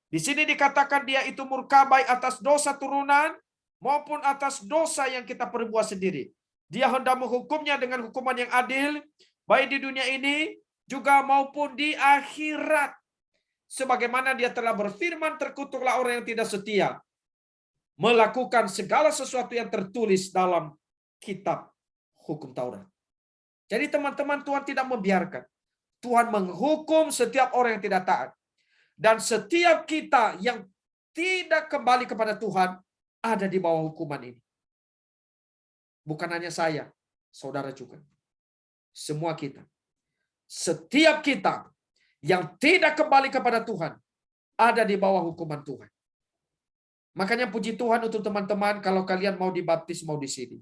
Di sini dikatakan dia itu murka baik atas dosa turunan maupun atas dosa yang kita perbuat sendiri. Dia hendak menghukumnya dengan hukuman yang adil, baik di dunia ini juga maupun di akhirat. Sebagaimana dia telah berfirman, terkutuklah orang yang tidak setia, melakukan segala sesuatu yang tertulis dalam kitab hukum Taurat. Jadi teman-teman, Tuhan tidak membiarkan. Tuhan menghukum setiap orang yang tidak taat. Dan setiap kita yang tidak kembali kepada Tuhan ada di bawah hukuman ini. Bukan hanya saya, saudara juga. Semua kita. Setiap kita yang tidak kembali kepada Tuhan ada di bawah hukuman Tuhan. Makanya puji Tuhan untuk teman-teman, kalau kalian mau dibaptis, mau di sini,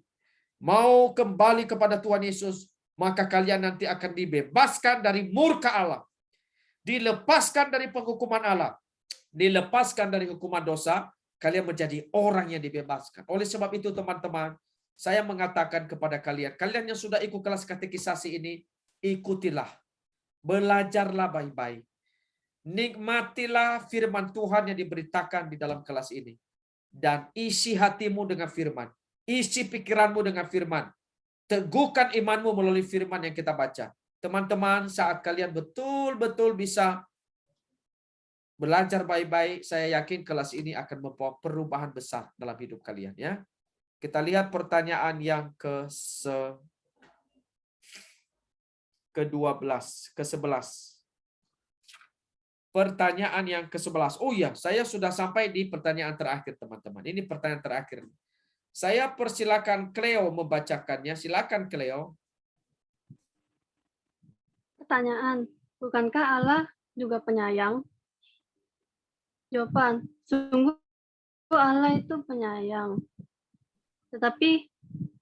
mau kembali kepada Tuhan Yesus, maka kalian nanti akan dibebaskan dari murka Allah. Dilepaskan dari penghukuman Allah. Dilepaskan dari hukuman dosa. Kalian menjadi orang yang dibebaskan. Oleh sebab itu teman-teman, saya mengatakan kepada kalian, kalian yang sudah ikut kelas katekisasi ini, ikutilah. Belajarlah baik-baik. Nikmatilah firman Tuhan yang diberitakan di dalam kelas ini. Dan isi hatimu dengan firman. Isi pikiranmu dengan firman. Teguhkan imanmu melalui firman yang kita baca. Teman-teman, saat kalian betul-betul bisa belajar baik-baik, saya yakin kelas ini akan membawa perubahan besar dalam hidup kalian. Ya, kita lihat pertanyaan yang ke-11. Pertanyaan yang ke-11. Oh iya, saya sudah sampai di pertanyaan terakhir, teman-teman. Ini pertanyaan terakhir. Saya persilakan Cleo membacakannya. Silakan Cleo. Pertanyaan, bukankah Allah juga penyayang? Jawaban, sungguh Allah itu penyayang. Tetapi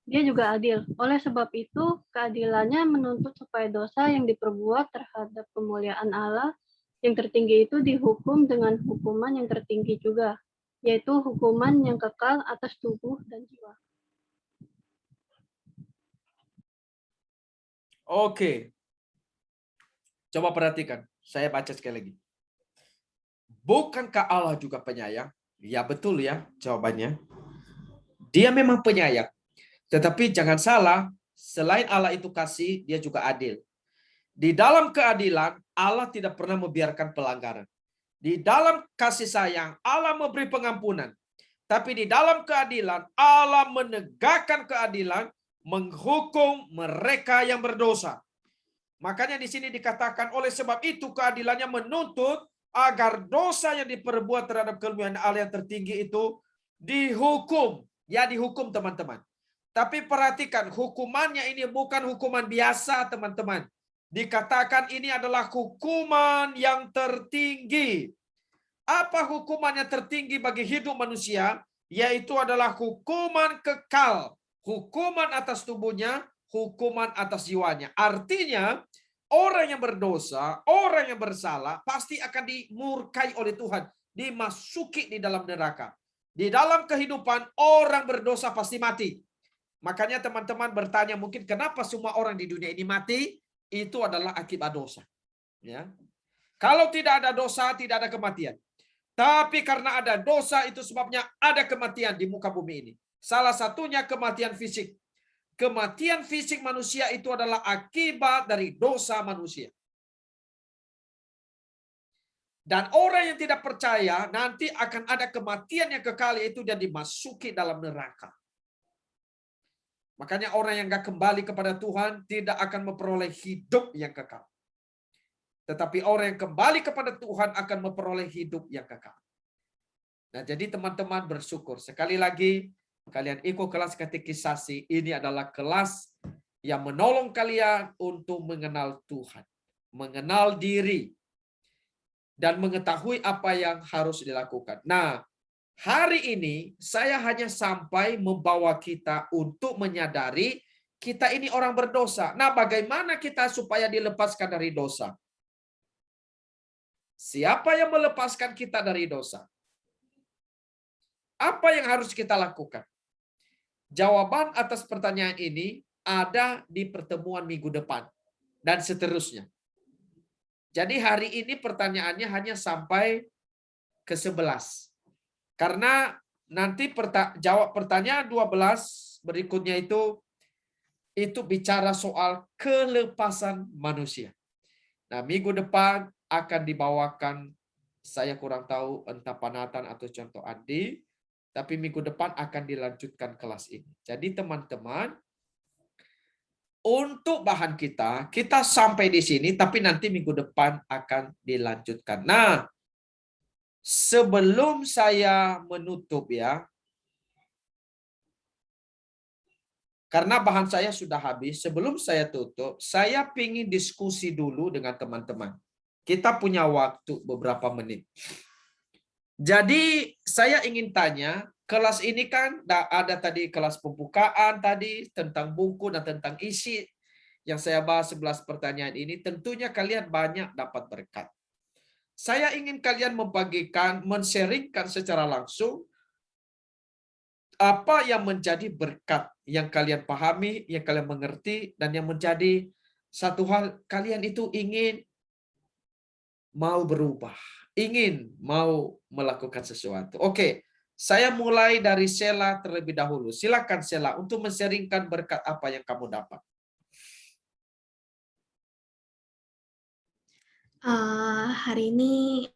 dia juga adil. Oleh sebab itu, keadilannya menuntut supaya dosa yang diperbuat terhadap kemuliaan Allah yang tertinggi itu dihukum dengan hukuman yang tertinggi juga, yaitu hukuman yang kekal atas tubuh dan jiwa. Oke. Coba perhatikan. Saya baca sekali lagi. Bukankah Allah juga penyayang? Ya betul ya jawabannya. Dia memang penyayang. Tetapi jangan salah, selain Allah itu kasih, dia juga adil. Di dalam keadilan, Allah tidak pernah membiarkan pelanggaran. Di dalam kasih sayang, Allah memberi pengampunan. Tapi di dalam keadilan, Allah menegakkan keadilan, menghukum mereka yang berdosa. Makanya di sini dikatakan oleh sebab itu keadilannya menuntut agar dosa yang diperbuat terhadap kemuliaan Allah yang tertinggi itu dihukum. Ya dihukum teman-teman. Tapi perhatikan hukumannya ini bukan hukuman biasa teman-teman. Dikatakan ini adalah hukuman yang tertinggi. Apa hukumannya tertinggi bagi hidup manusia? Yaitu adalah hukuman kekal. Hukuman atas tubuhnya, hukuman atas jiwanya. Artinya, orang yang berdosa, orang yang bersalah, pasti akan dimurkai oleh Tuhan. Dimasuki di dalam neraka. Di dalam kehidupan, orang berdosa pasti mati. Makanya teman-teman bertanya mungkin kenapa semua orang di dunia ini mati? Itu adalah akibat dosa. Ya. Kalau tidak ada dosa, tidak ada kematian. Tapi karena ada dosa, itu sebabnya ada kematian di muka bumi ini. Salah satunya kematian fisik. Kematian fisik manusia itu adalah akibat dari dosa manusia. Dan orang yang tidak percaya, nanti akan ada kematian yang kekal, yaitu dia dimasuki dalam neraka. Makanya orang yang gak kembali kepada Tuhan tidak akan memperoleh hidup yang kekal. Tetapi orang yang kembali kepada Tuhan akan memperoleh hidup yang kekal. Nah, jadi teman-teman bersyukur. Sekali lagi, kalian ikut kelas katekisasi. Ini adalah kelas yang menolong kalian untuk mengenal Tuhan. Mengenal diri. Dan mengetahui apa yang harus dilakukan. Nah, hari ini saya hanya sampai membawa kita untuk menyadari kita ini orang berdosa. Nah, bagaimana kita supaya dilepaskan dari dosa? Siapa yang melepaskan kita dari dosa? Apa yang harus kita lakukan? Jawaban atas pertanyaan ini ada di pertemuan minggu depan dan seterusnya. Jadi hari ini pertanyaannya hanya sampai ke 11. Karena nanti jawab pertanyaan 12 berikutnya itu bicara soal kelepasan manusia. Nah, minggu depan akan dibawakan, saya kurang tahu entah Panatan atau contoh Andi, tapi minggu depan akan dilanjutkan kelas ini. Jadi teman-teman, untuk bahan kita sampai di sini, tapi nanti minggu depan akan dilanjutkan. Nah, sebelum saya menutup ya, karena bahan saya sudah habis, sebelum saya tutup, saya ingin diskusi dulu dengan teman-teman. Kita punya waktu beberapa menit. Jadi saya ingin tanya, kelas ini kan ada tadi kelas pembukaan tadi tentang buku dan tentang isi yang saya bahas 11 pertanyaan ini. Tentunya kalian banyak dapat berkat. Saya ingin kalian membagikan, men-sharingkan secara langsung apa yang menjadi berkat yang kalian pahami, yang kalian mengerti, dan yang menjadi satu hal kalian itu ingin mau berubah, ingin mau melakukan sesuatu. Oke, saya mulai dari Sheila terlebih dahulu. Silakan Sheila untuk men-sharingkan berkat apa yang kamu dapat. Hari ini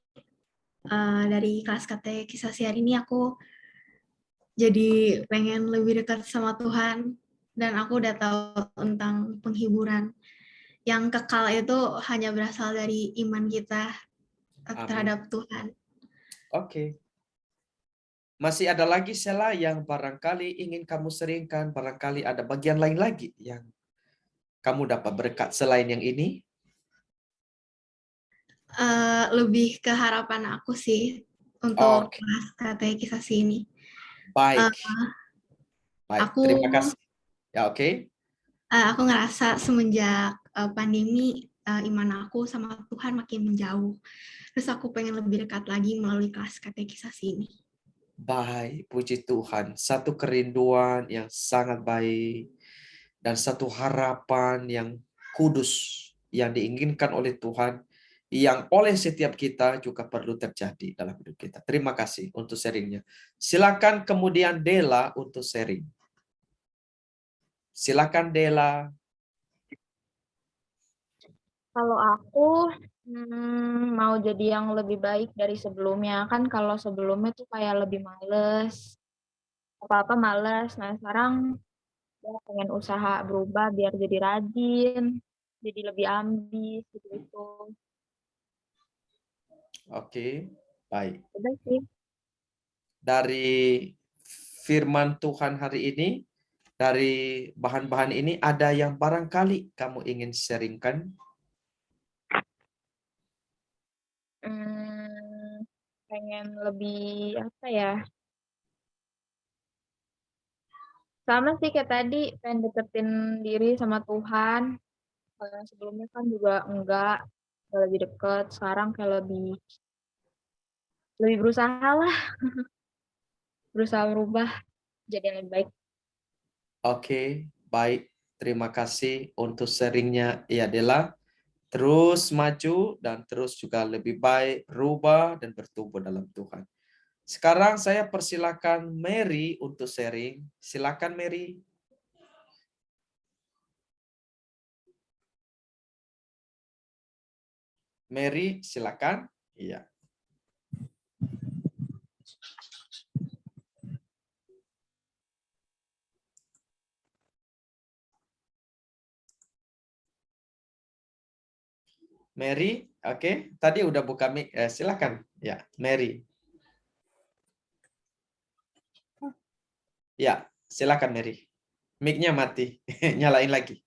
dari kelas katekisasi hari ini aku jadi pengen lebih dekat sama Tuhan dan aku udah tahu tentang penghiburan. Yang kekal itu hanya berasal dari iman kita terhadap Tuhan. Oke. Masih ada lagi Sheila yang barangkali ingin kamu sharingkan, barangkali ada bagian lain lagi yang kamu dapat berkat selain yang ini? Lebih ke harapan aku sih untuk kelas katekisasi ini. Baik. Baik, terima kasih. Ya, oke. Aku ngerasa semenjak pandemi iman aku sama Tuhan makin menjauh. Terus aku pengen lebih dekat lagi melalui kelas katekisasi ini. Baik, puji Tuhan. Satu kerinduan yang sangat baik dan satu harapan yang kudus yang diinginkan oleh Tuhan yang oleh setiap kita juga perlu terjadi dalam hidup kita. Terima kasih untuk sharingnya. Silakan kemudian Dela untuk sharing. Silakan Dela. Kalau aku mau jadi yang lebih baik dari sebelumnya. Kan kalau sebelumnya tuh kayak lebih males. Apa-apa males. Nah sekarang ya pengen usaha berubah biar jadi rajin. jadi lebih ambis gitu. Oke, baik. Udah sih. Dari firman Tuhan hari ini, dari bahan-bahan ini ada yang barangkali kamu ingin sharingkan? Pengen lebih apa ya? Sama sih kayak tadi, pengen deketin diri sama Tuhan. Kalau sebelumnya kan juga enggak lebih deket. Sekarang kayak lebih berusaha lah, berusaha merubah jadi yang lebih baik. Oke, baik. Terima kasih untuk sharingnya, ya Dela. Terus maju dan terus juga lebih baik, rubah dan bertumbuh dalam Tuhan. Sekarang saya persilakan Mary untuk sharing. Silakan Mary. Mary, silakan. Iya. Mary, oke. Tadi udah buka mic. Silakan. Ya, Mary. Ya, silakan Mary. Mic-nya mati. Nyalain lagi.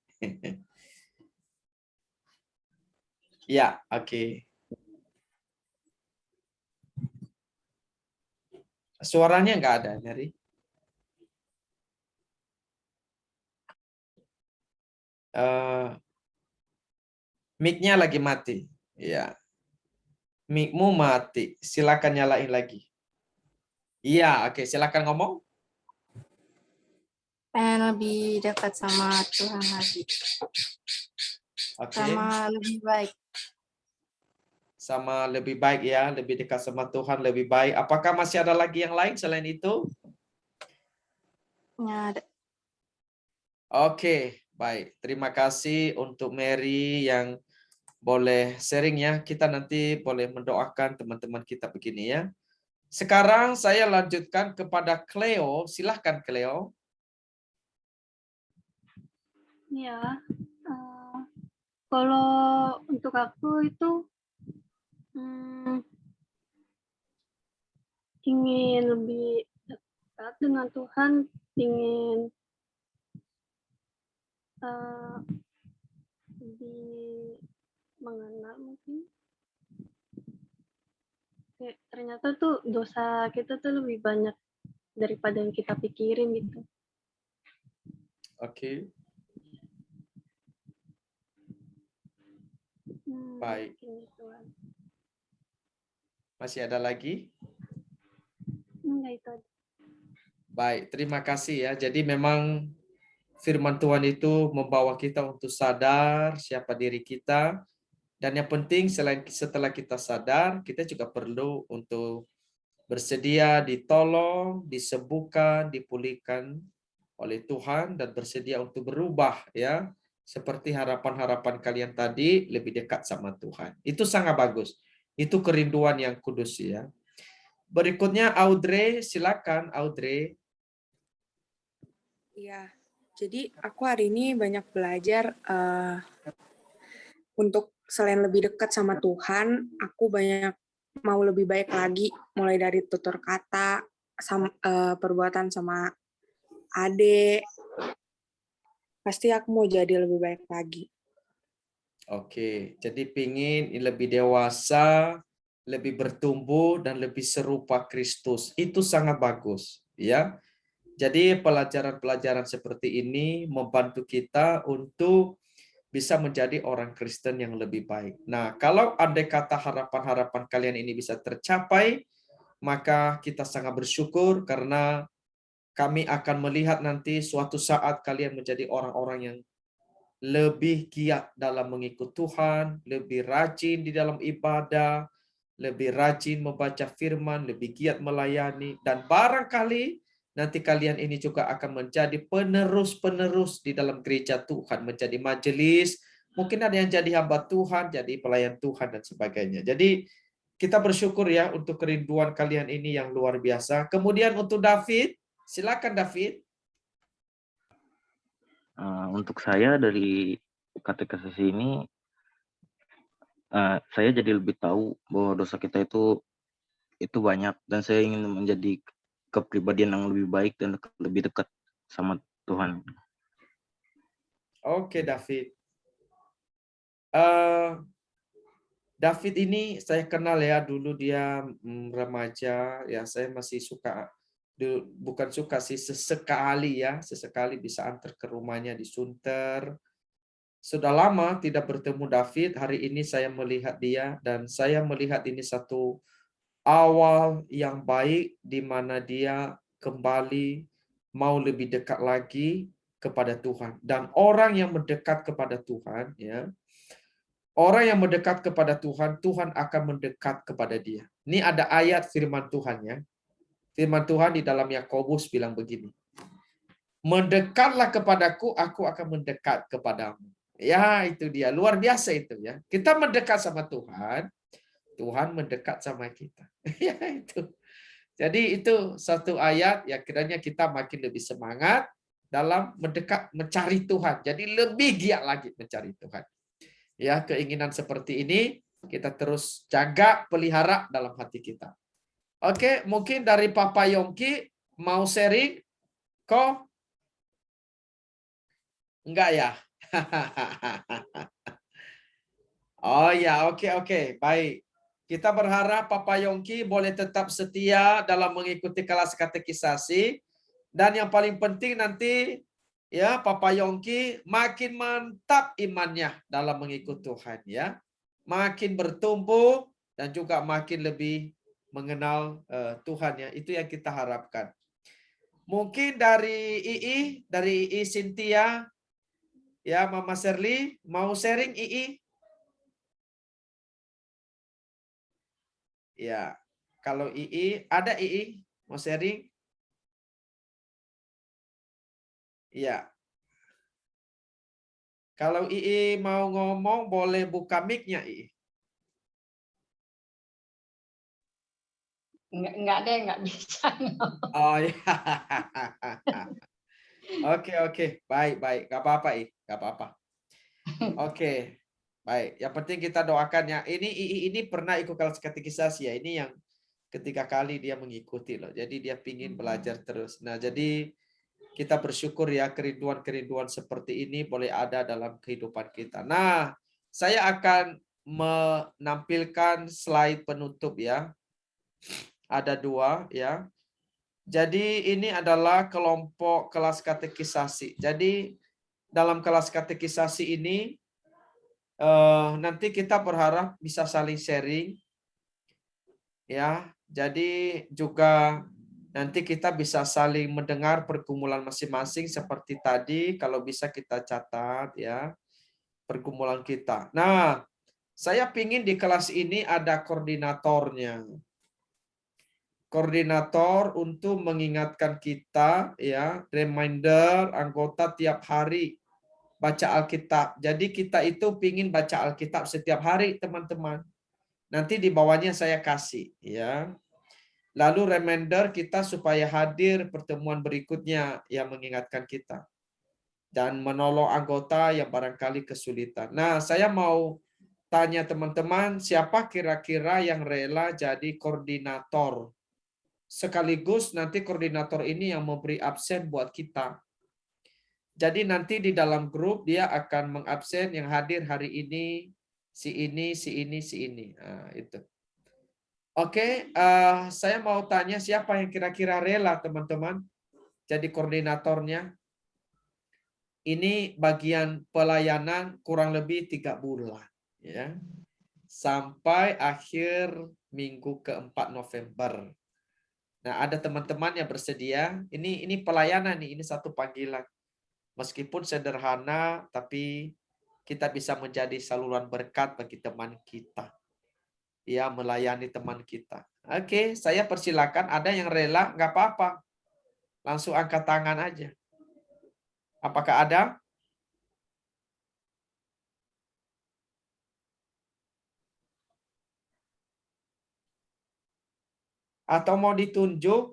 Ya, oke. Suaranya nggak ada, Mary. Mic-nya lagi mati. Ya, mic-mu mati. Silakan nyalain lagi. Iya, oke. Silakan ngomong. Pengen lebih dekat sama Tuhan lagi, Oke. sama lebih baik. Sama lebih baik ya, lebih dekat sama Tuhan, lebih baik. Apakah masih ada lagi yang lain selain itu? Ya, Oke, baik. Terima kasih untuk Mary yang boleh sharing ya. Kita nanti boleh mendoakan teman-teman kita begini ya. Sekarang saya lanjutkan kepada Cleo. Silahkan Cleo. Ya, kalau untuk aku itu ingin lebih dekat dengan Tuhan, ingin lebih mengenal mungkin. Ternyata tuh dosa kita tuh lebih banyak daripada yang kita pikirin gitu. Oke. Baik. Masih ada lagi? Enggak, itu aja. Baik, terima kasih ya. Jadi memang firman Tuhan itu membawa kita untuk sadar siapa diri kita. Dan yang penting setelah kita sadar, kita juga perlu untuk bersedia ditolong, disembuhkan, dipulihkan oleh Tuhan dan bersedia untuk berubah ya. Seperti harapan-harapan kalian tadi, lebih dekat sama Tuhan. Itu sangat bagus. Itu kerinduan yang kudus ya. Berikutnya Audrey, silakan Audrey. Iya, jadi aku hari ini banyak belajar untuk selain lebih dekat sama Tuhan, aku banyak mau lebih baik lagi, mulai dari tutur kata, perbuatan sama adik. Pasti aku mau jadi lebih baik lagi. Oke, jadi pingin lebih dewasa, lebih bertumbuh dan lebih serupa Kristus. Itu sangat bagus, ya. Jadi pelajaran-pelajaran seperti ini membantu kita untuk bisa menjadi orang Kristen yang lebih baik. Nah, kalau andai kata harapan-harapan kalian ini bisa tercapai, maka kita sangat bersyukur karena kami akan melihat nanti suatu saat kalian menjadi orang-orang yang lebih giat dalam mengikut Tuhan, lebih rajin di dalam ibadah, lebih rajin membaca firman, lebih giat melayani, dan barangkali nanti kalian ini juga akan menjadi penerus-penerus di dalam gereja Tuhan, menjadi majelis, mungkin ada yang jadi hamba Tuhan, jadi pelayan Tuhan, dan sebagainya. Jadi kita bersyukur ya untuk kerinduan kalian ini yang luar biasa. Kemudian untuk David, silakan David. Untuk saya dari katekisasi ini saya jadi lebih tahu bahwa dosa kita itu banyak, dan saya ingin menjadi kepribadian yang lebih baik dan lebih dekat sama Tuhan. Oke, David. Eh, David ini saya kenal ya, dulu dia remaja ya, saya masih suka, bukan suka sih, sesekali bisa antar ke rumahnya di Sunter. Sudah lama tidak bertemu David, hari ini saya melihat dia dan saya melihat ini satu awal yang baik di mana dia kembali mau lebih dekat lagi kepada Tuhan. Dan orang yang mendekat kepada Tuhan ya, orang yang mendekat kepada Tuhan, Tuhan akan mendekat kepada dia. Ini ada ayat firman Tuhan ya. Firman Tuhan di dalam Yakobus bilang begini. Mendekatlah kepadaku, aku akan mendekat kepadamu. Ya, itu dia. Luar biasa itu ya. Kita mendekat sama Tuhan, Tuhan mendekat sama kita. Ya, itu. Jadi itu satu ayat ya, kiranya kita makin lebih semangat dalam mendekat, mencari Tuhan. Jadi lebih giat lagi mencari Tuhan. Ya, keinginan seperti ini kita terus jaga, pelihara dalam hati kita. Oke, mungkin dari Papa Yongki mau sharing kok? Enggak ya? Oh ya, oke. Baik. Kita berharap Papa Yongki boleh tetap setia dalam mengikuti kelas katekisasi. Dan yang paling penting nanti ya, Papa Yongki makin mantap imannya dalam mengikuti Tuhan ya. Makin bertumbuh dan juga makin lebih mengenal Tuhan ya. Itu yang kita harapkan. Mungkin dari II Cynthia ya, Mama Serly mau sharing II? Ya, kalau ada mau sharing? Ya. Kalau mau ngomong boleh buka mic-nya II. Enggak deh, enggak bisa. Oh ya. Oke. Baik. Gak apa-apa gak apa-apa. Oke. Baik, yang penting kita doakan ya. Ini pernah ikut kelas katekisasi ya. Ini yang ketiga kali dia mengikuti loh. Jadi dia pingin belajar terus. Nah, jadi kita bersyukur ya, kerinduan-kerinduan seperti ini boleh ada dalam kehidupan kita. Nah, saya akan menampilkan slide penutup ya. Ada 2 ya. Jadi ini adalah kelompok kelas katekisasi. Jadi dalam kelas katekisasi ini nanti kita berharap bisa saling sharing ya. Jadi juga nanti kita bisa saling mendengar pergumulan masing-masing seperti tadi, kalau bisa kita catat ya pergumulan kita. Nah, saya pingin di kelas ini ada koordinatornya. Koordinator untuk mengingatkan kita ya, reminder anggota tiap hari baca Alkitab. Jadi kita itu pingin baca Alkitab setiap hari, teman-teman. Nanti di bawahnya saya kasih ya. Lalu reminder kita supaya hadir pertemuan berikutnya yang mengingatkan kita. Dan menolong anggota yang barangkali kesulitan. Nah, saya mau tanya teman-teman, siapa kira-kira yang rela jadi koordinator? Sekaligus nanti koordinator ini yang memberi absen buat kita. Jadi nanti di dalam grup dia akan mengabsen yang hadir hari ini, si ini. Nah, itu. Oke, saya mau tanya siapa yang kira-kira rela teman-teman jadi koordinatornya. Ini bagian pelayanan kurang lebih 3 bulan. Ya, sampai akhir minggu ke-4 November. Nah, ada teman-teman yang bersedia. Ini pelayanan nih, ini satu panggilan. Meskipun sederhana, tapi kita bisa menjadi saluran berkat bagi teman kita. Ya, melayani teman kita. Oke, saya persilakan. Ada yang rela? Nggak apa-apa. Langsung angkat tangan aja. Apakah ada? Atau mau ditunjuk?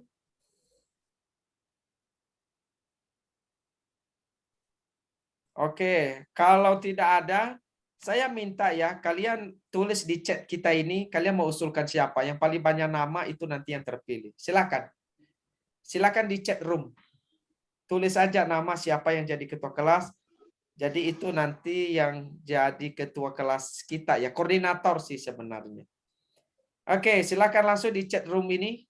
Oke, kalau tidak ada, saya minta ya kalian tulis di chat kita ini, kalian mau usulkan siapa? Yang paling banyak nama itu nanti yang terpilih. Silakan. Silakan di chat room. Tulis saja nama siapa yang jadi ketua kelas. Jadi itu nanti yang jadi ketua kelas kita ya, koordinator sih sebenarnya. Oke, silakan langsung di chat room ini.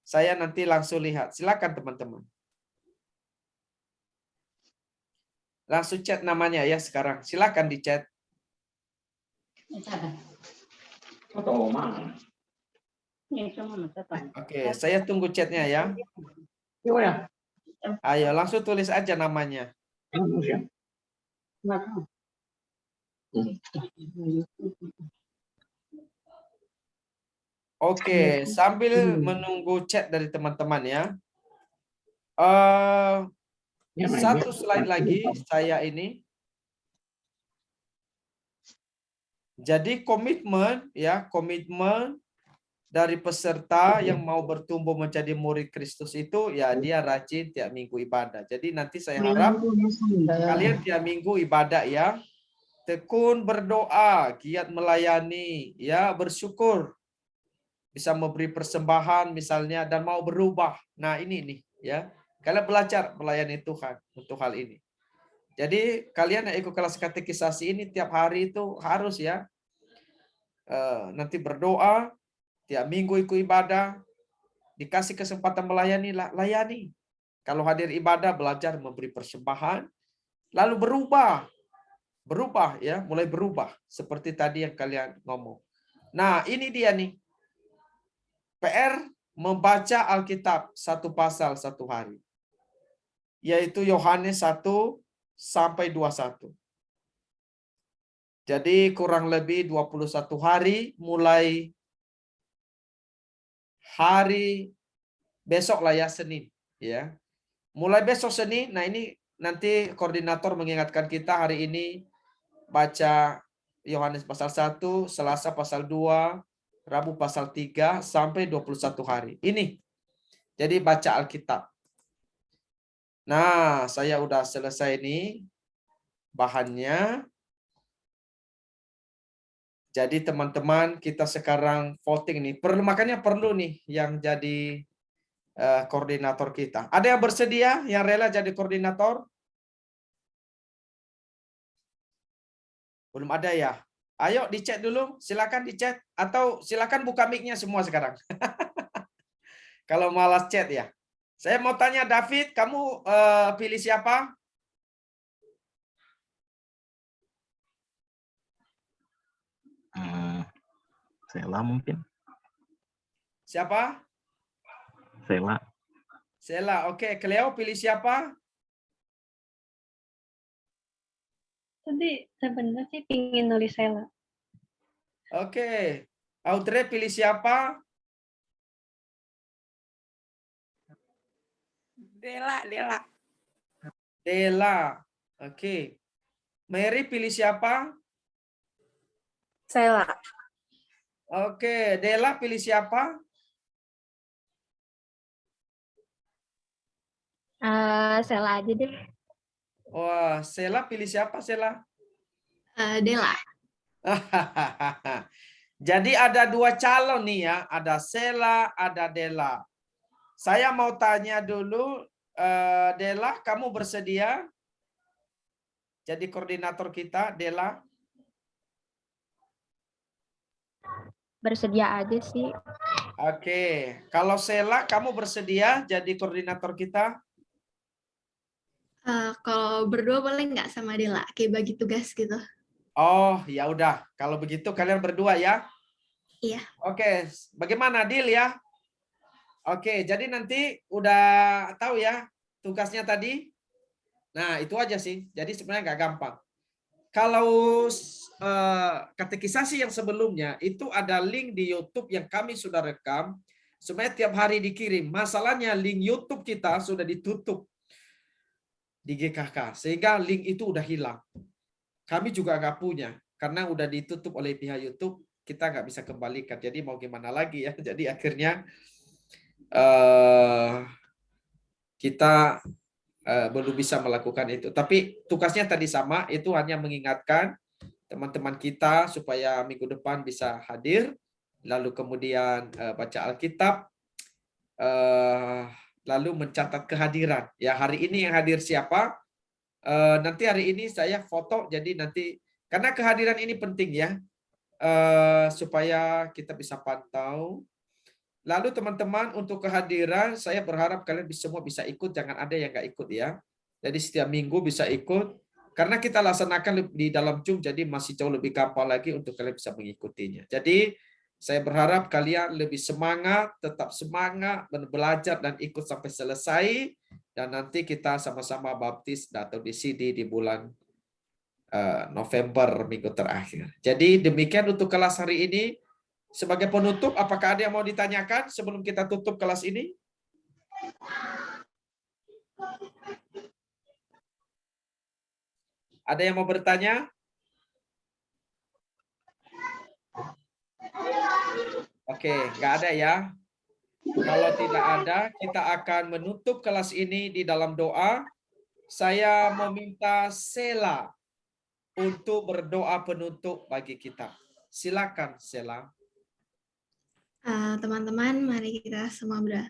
Saya nanti langsung lihat. Silakan teman-teman. Langsung chat namanya ya sekarang. Silakan di chat. Oke, saya tunggu chatnya ya. Ayo langsung tulis aja namanya. Oke, sambil menunggu chat dari teman-teman ya. Satu slide lagi saya ini. Jadi komitmen ya, komitmen dari peserta yang mau bertumbuh menjadi murid Kristus itu ya dia rajin tiap minggu ibadah. Jadi nanti saya harap kalian tiap minggu ibadah ya. Tekun berdoa, giat melayani, ya bersyukur, bisa memberi persembahan misalnya dan mau berubah. Nah ini nih ya, kalian belajar melayani Tuhan untuk hal ini. Jadi kalian yang ikut kelas katekisasi ini tiap hari itu harus ya nanti berdoa, tiap minggu ikut ibadah, dikasih kesempatan melayani, layani. Kalau hadir ibadah belajar memberi persembahan, lalu berubah ya, mulai berubah seperti tadi yang kalian ngomong. Nah ini dia nih PR membaca Alkitab satu pasal satu hari, yaitu Yohanes 1 sampai 21. Jadi kurang lebih 21 hari mulai hari besok lah ya, Senin ya. Mulai besok Senin. Nah ini nanti koordinator mengingatkan kita hari ini baca Yohanes pasal 1, Selasa pasal 2, Rabu pasal 3 sampai 21 hari. Ini. Jadi baca Alkitab. Nah, saya udah selesai nih bahannya. Jadi teman-teman kita sekarang voting nih. Makanya perlu nih yang jadi koordinator kita. Ada yang bersedia yang rela jadi koordinator? Belum ada ya? Ayo di chat dulu, silakan di chat atau silakan buka mic-nya semua sekarang. Kalau malas chat ya. Saya mau tanya David, kamu pilih siapa? Sela mungkin. Siapa? Sela. Sela. Oke, Cleo pilih siapa? Tadi sebenarnya sih pingin nulis Sela. Oke. Audrey pilih siapa? Dela. Dela. Oke. Mary pilih siapa? Sela. Oke, Dela pilih siapa? Sela aja deh. Wah, Sela pilih siapa, Sela? Dela. Jadi ada dua calon nih ya, ada Sela, ada Dela. Saya mau tanya dulu, Dela, kamu bersedia jadi koordinator kita, Dela? Bersedia aja sih. Oke, kalau Sela, kamu bersedia jadi koordinator kita? Kalau berdua boleh nggak sama Dela, kayak bagi tugas gitu? Oh, ya udah. Kalau begitu kalian berdua ya. Iya. Oke, bagaimana deal ya? Oke, jadi nanti udah tahu ya tugasnya tadi. Nah, itu aja sih. Jadi sebenarnya nggak gampang. Kalau katekisasi yang sebelumnya itu ada link di YouTube yang kami sudah rekam. Supaya tiap hari dikirim. Masalahnya link YouTube kita sudah ditutup di GKK. Sehingga link itu udah hilang. Kami juga nggak punya. Karena udah ditutup oleh pihak YouTube. Kita nggak bisa kembalikan. Jadi mau gimana lagi ya. Jadi akhirnya kita belum bisa melakukan itu. Tapi tugasnya tadi sama, itu hanya mengingatkan teman-teman kita supaya minggu depan bisa hadir, lalu kemudian baca Alkitab, lalu mencatat kehadiran. Ya, hari ini yang hadir siapa? Nanti hari ini saya foto, jadi nanti karena kehadiran ini penting ya, supaya kita bisa pantau. Lalu teman-teman, untuk kehadiran saya berharap kalian semua bisa ikut, jangan ada yang nggak ikut ya. Jadi setiap minggu bisa ikut, karena kita laksanakan di dalam Zoom, jadi masih jauh lebih gampang lagi untuk kalian bisa mengikutinya. Jadi saya berharap kalian lebih semangat, tetap semangat belajar dan ikut sampai selesai, dan nanti kita sama-sama baptis atau di CD di bulan November minggu terakhir. Jadi demikian untuk kelas hari ini. Sebagai penutup, apakah ada yang mau ditanyakan sebelum kita tutup kelas ini? Ada yang mau bertanya? Oke, nggak ada ya. Kalau tidak ada, kita akan menutup kelas ini di dalam doa. Saya meminta Sela untuk berdoa penutup bagi kita. Silakan, Sela. Teman-teman, mari kita semua berdoa.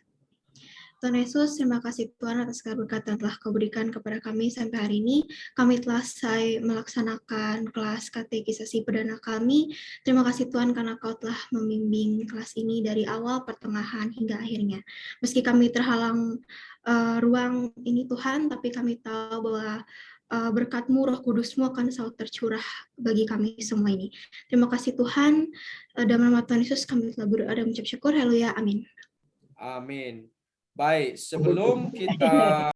Tuhan Yesus, terima kasih Tuhan atas segala berkat yang telah Kau berikan kepada kami sampai hari ini. Kami telah selesai melaksanakan kelas katekisasi perdana kami. Terima kasih Tuhan karena Kau telah membimbing kelas ini dari awal, pertengahan, hingga akhirnya. Meski kami terhalang ruang ini Tuhan, tapi kami tahu bahwa berkat-Mu, Roh Kudus-Mu akan selalu tercurah bagi kami semua ini. Terima kasih Tuhan. Dalam nama Tuhan Yesus kami telah berdoa dan mengucap syukur. Haleluya. Amin. Amin. Baik, sebelum kita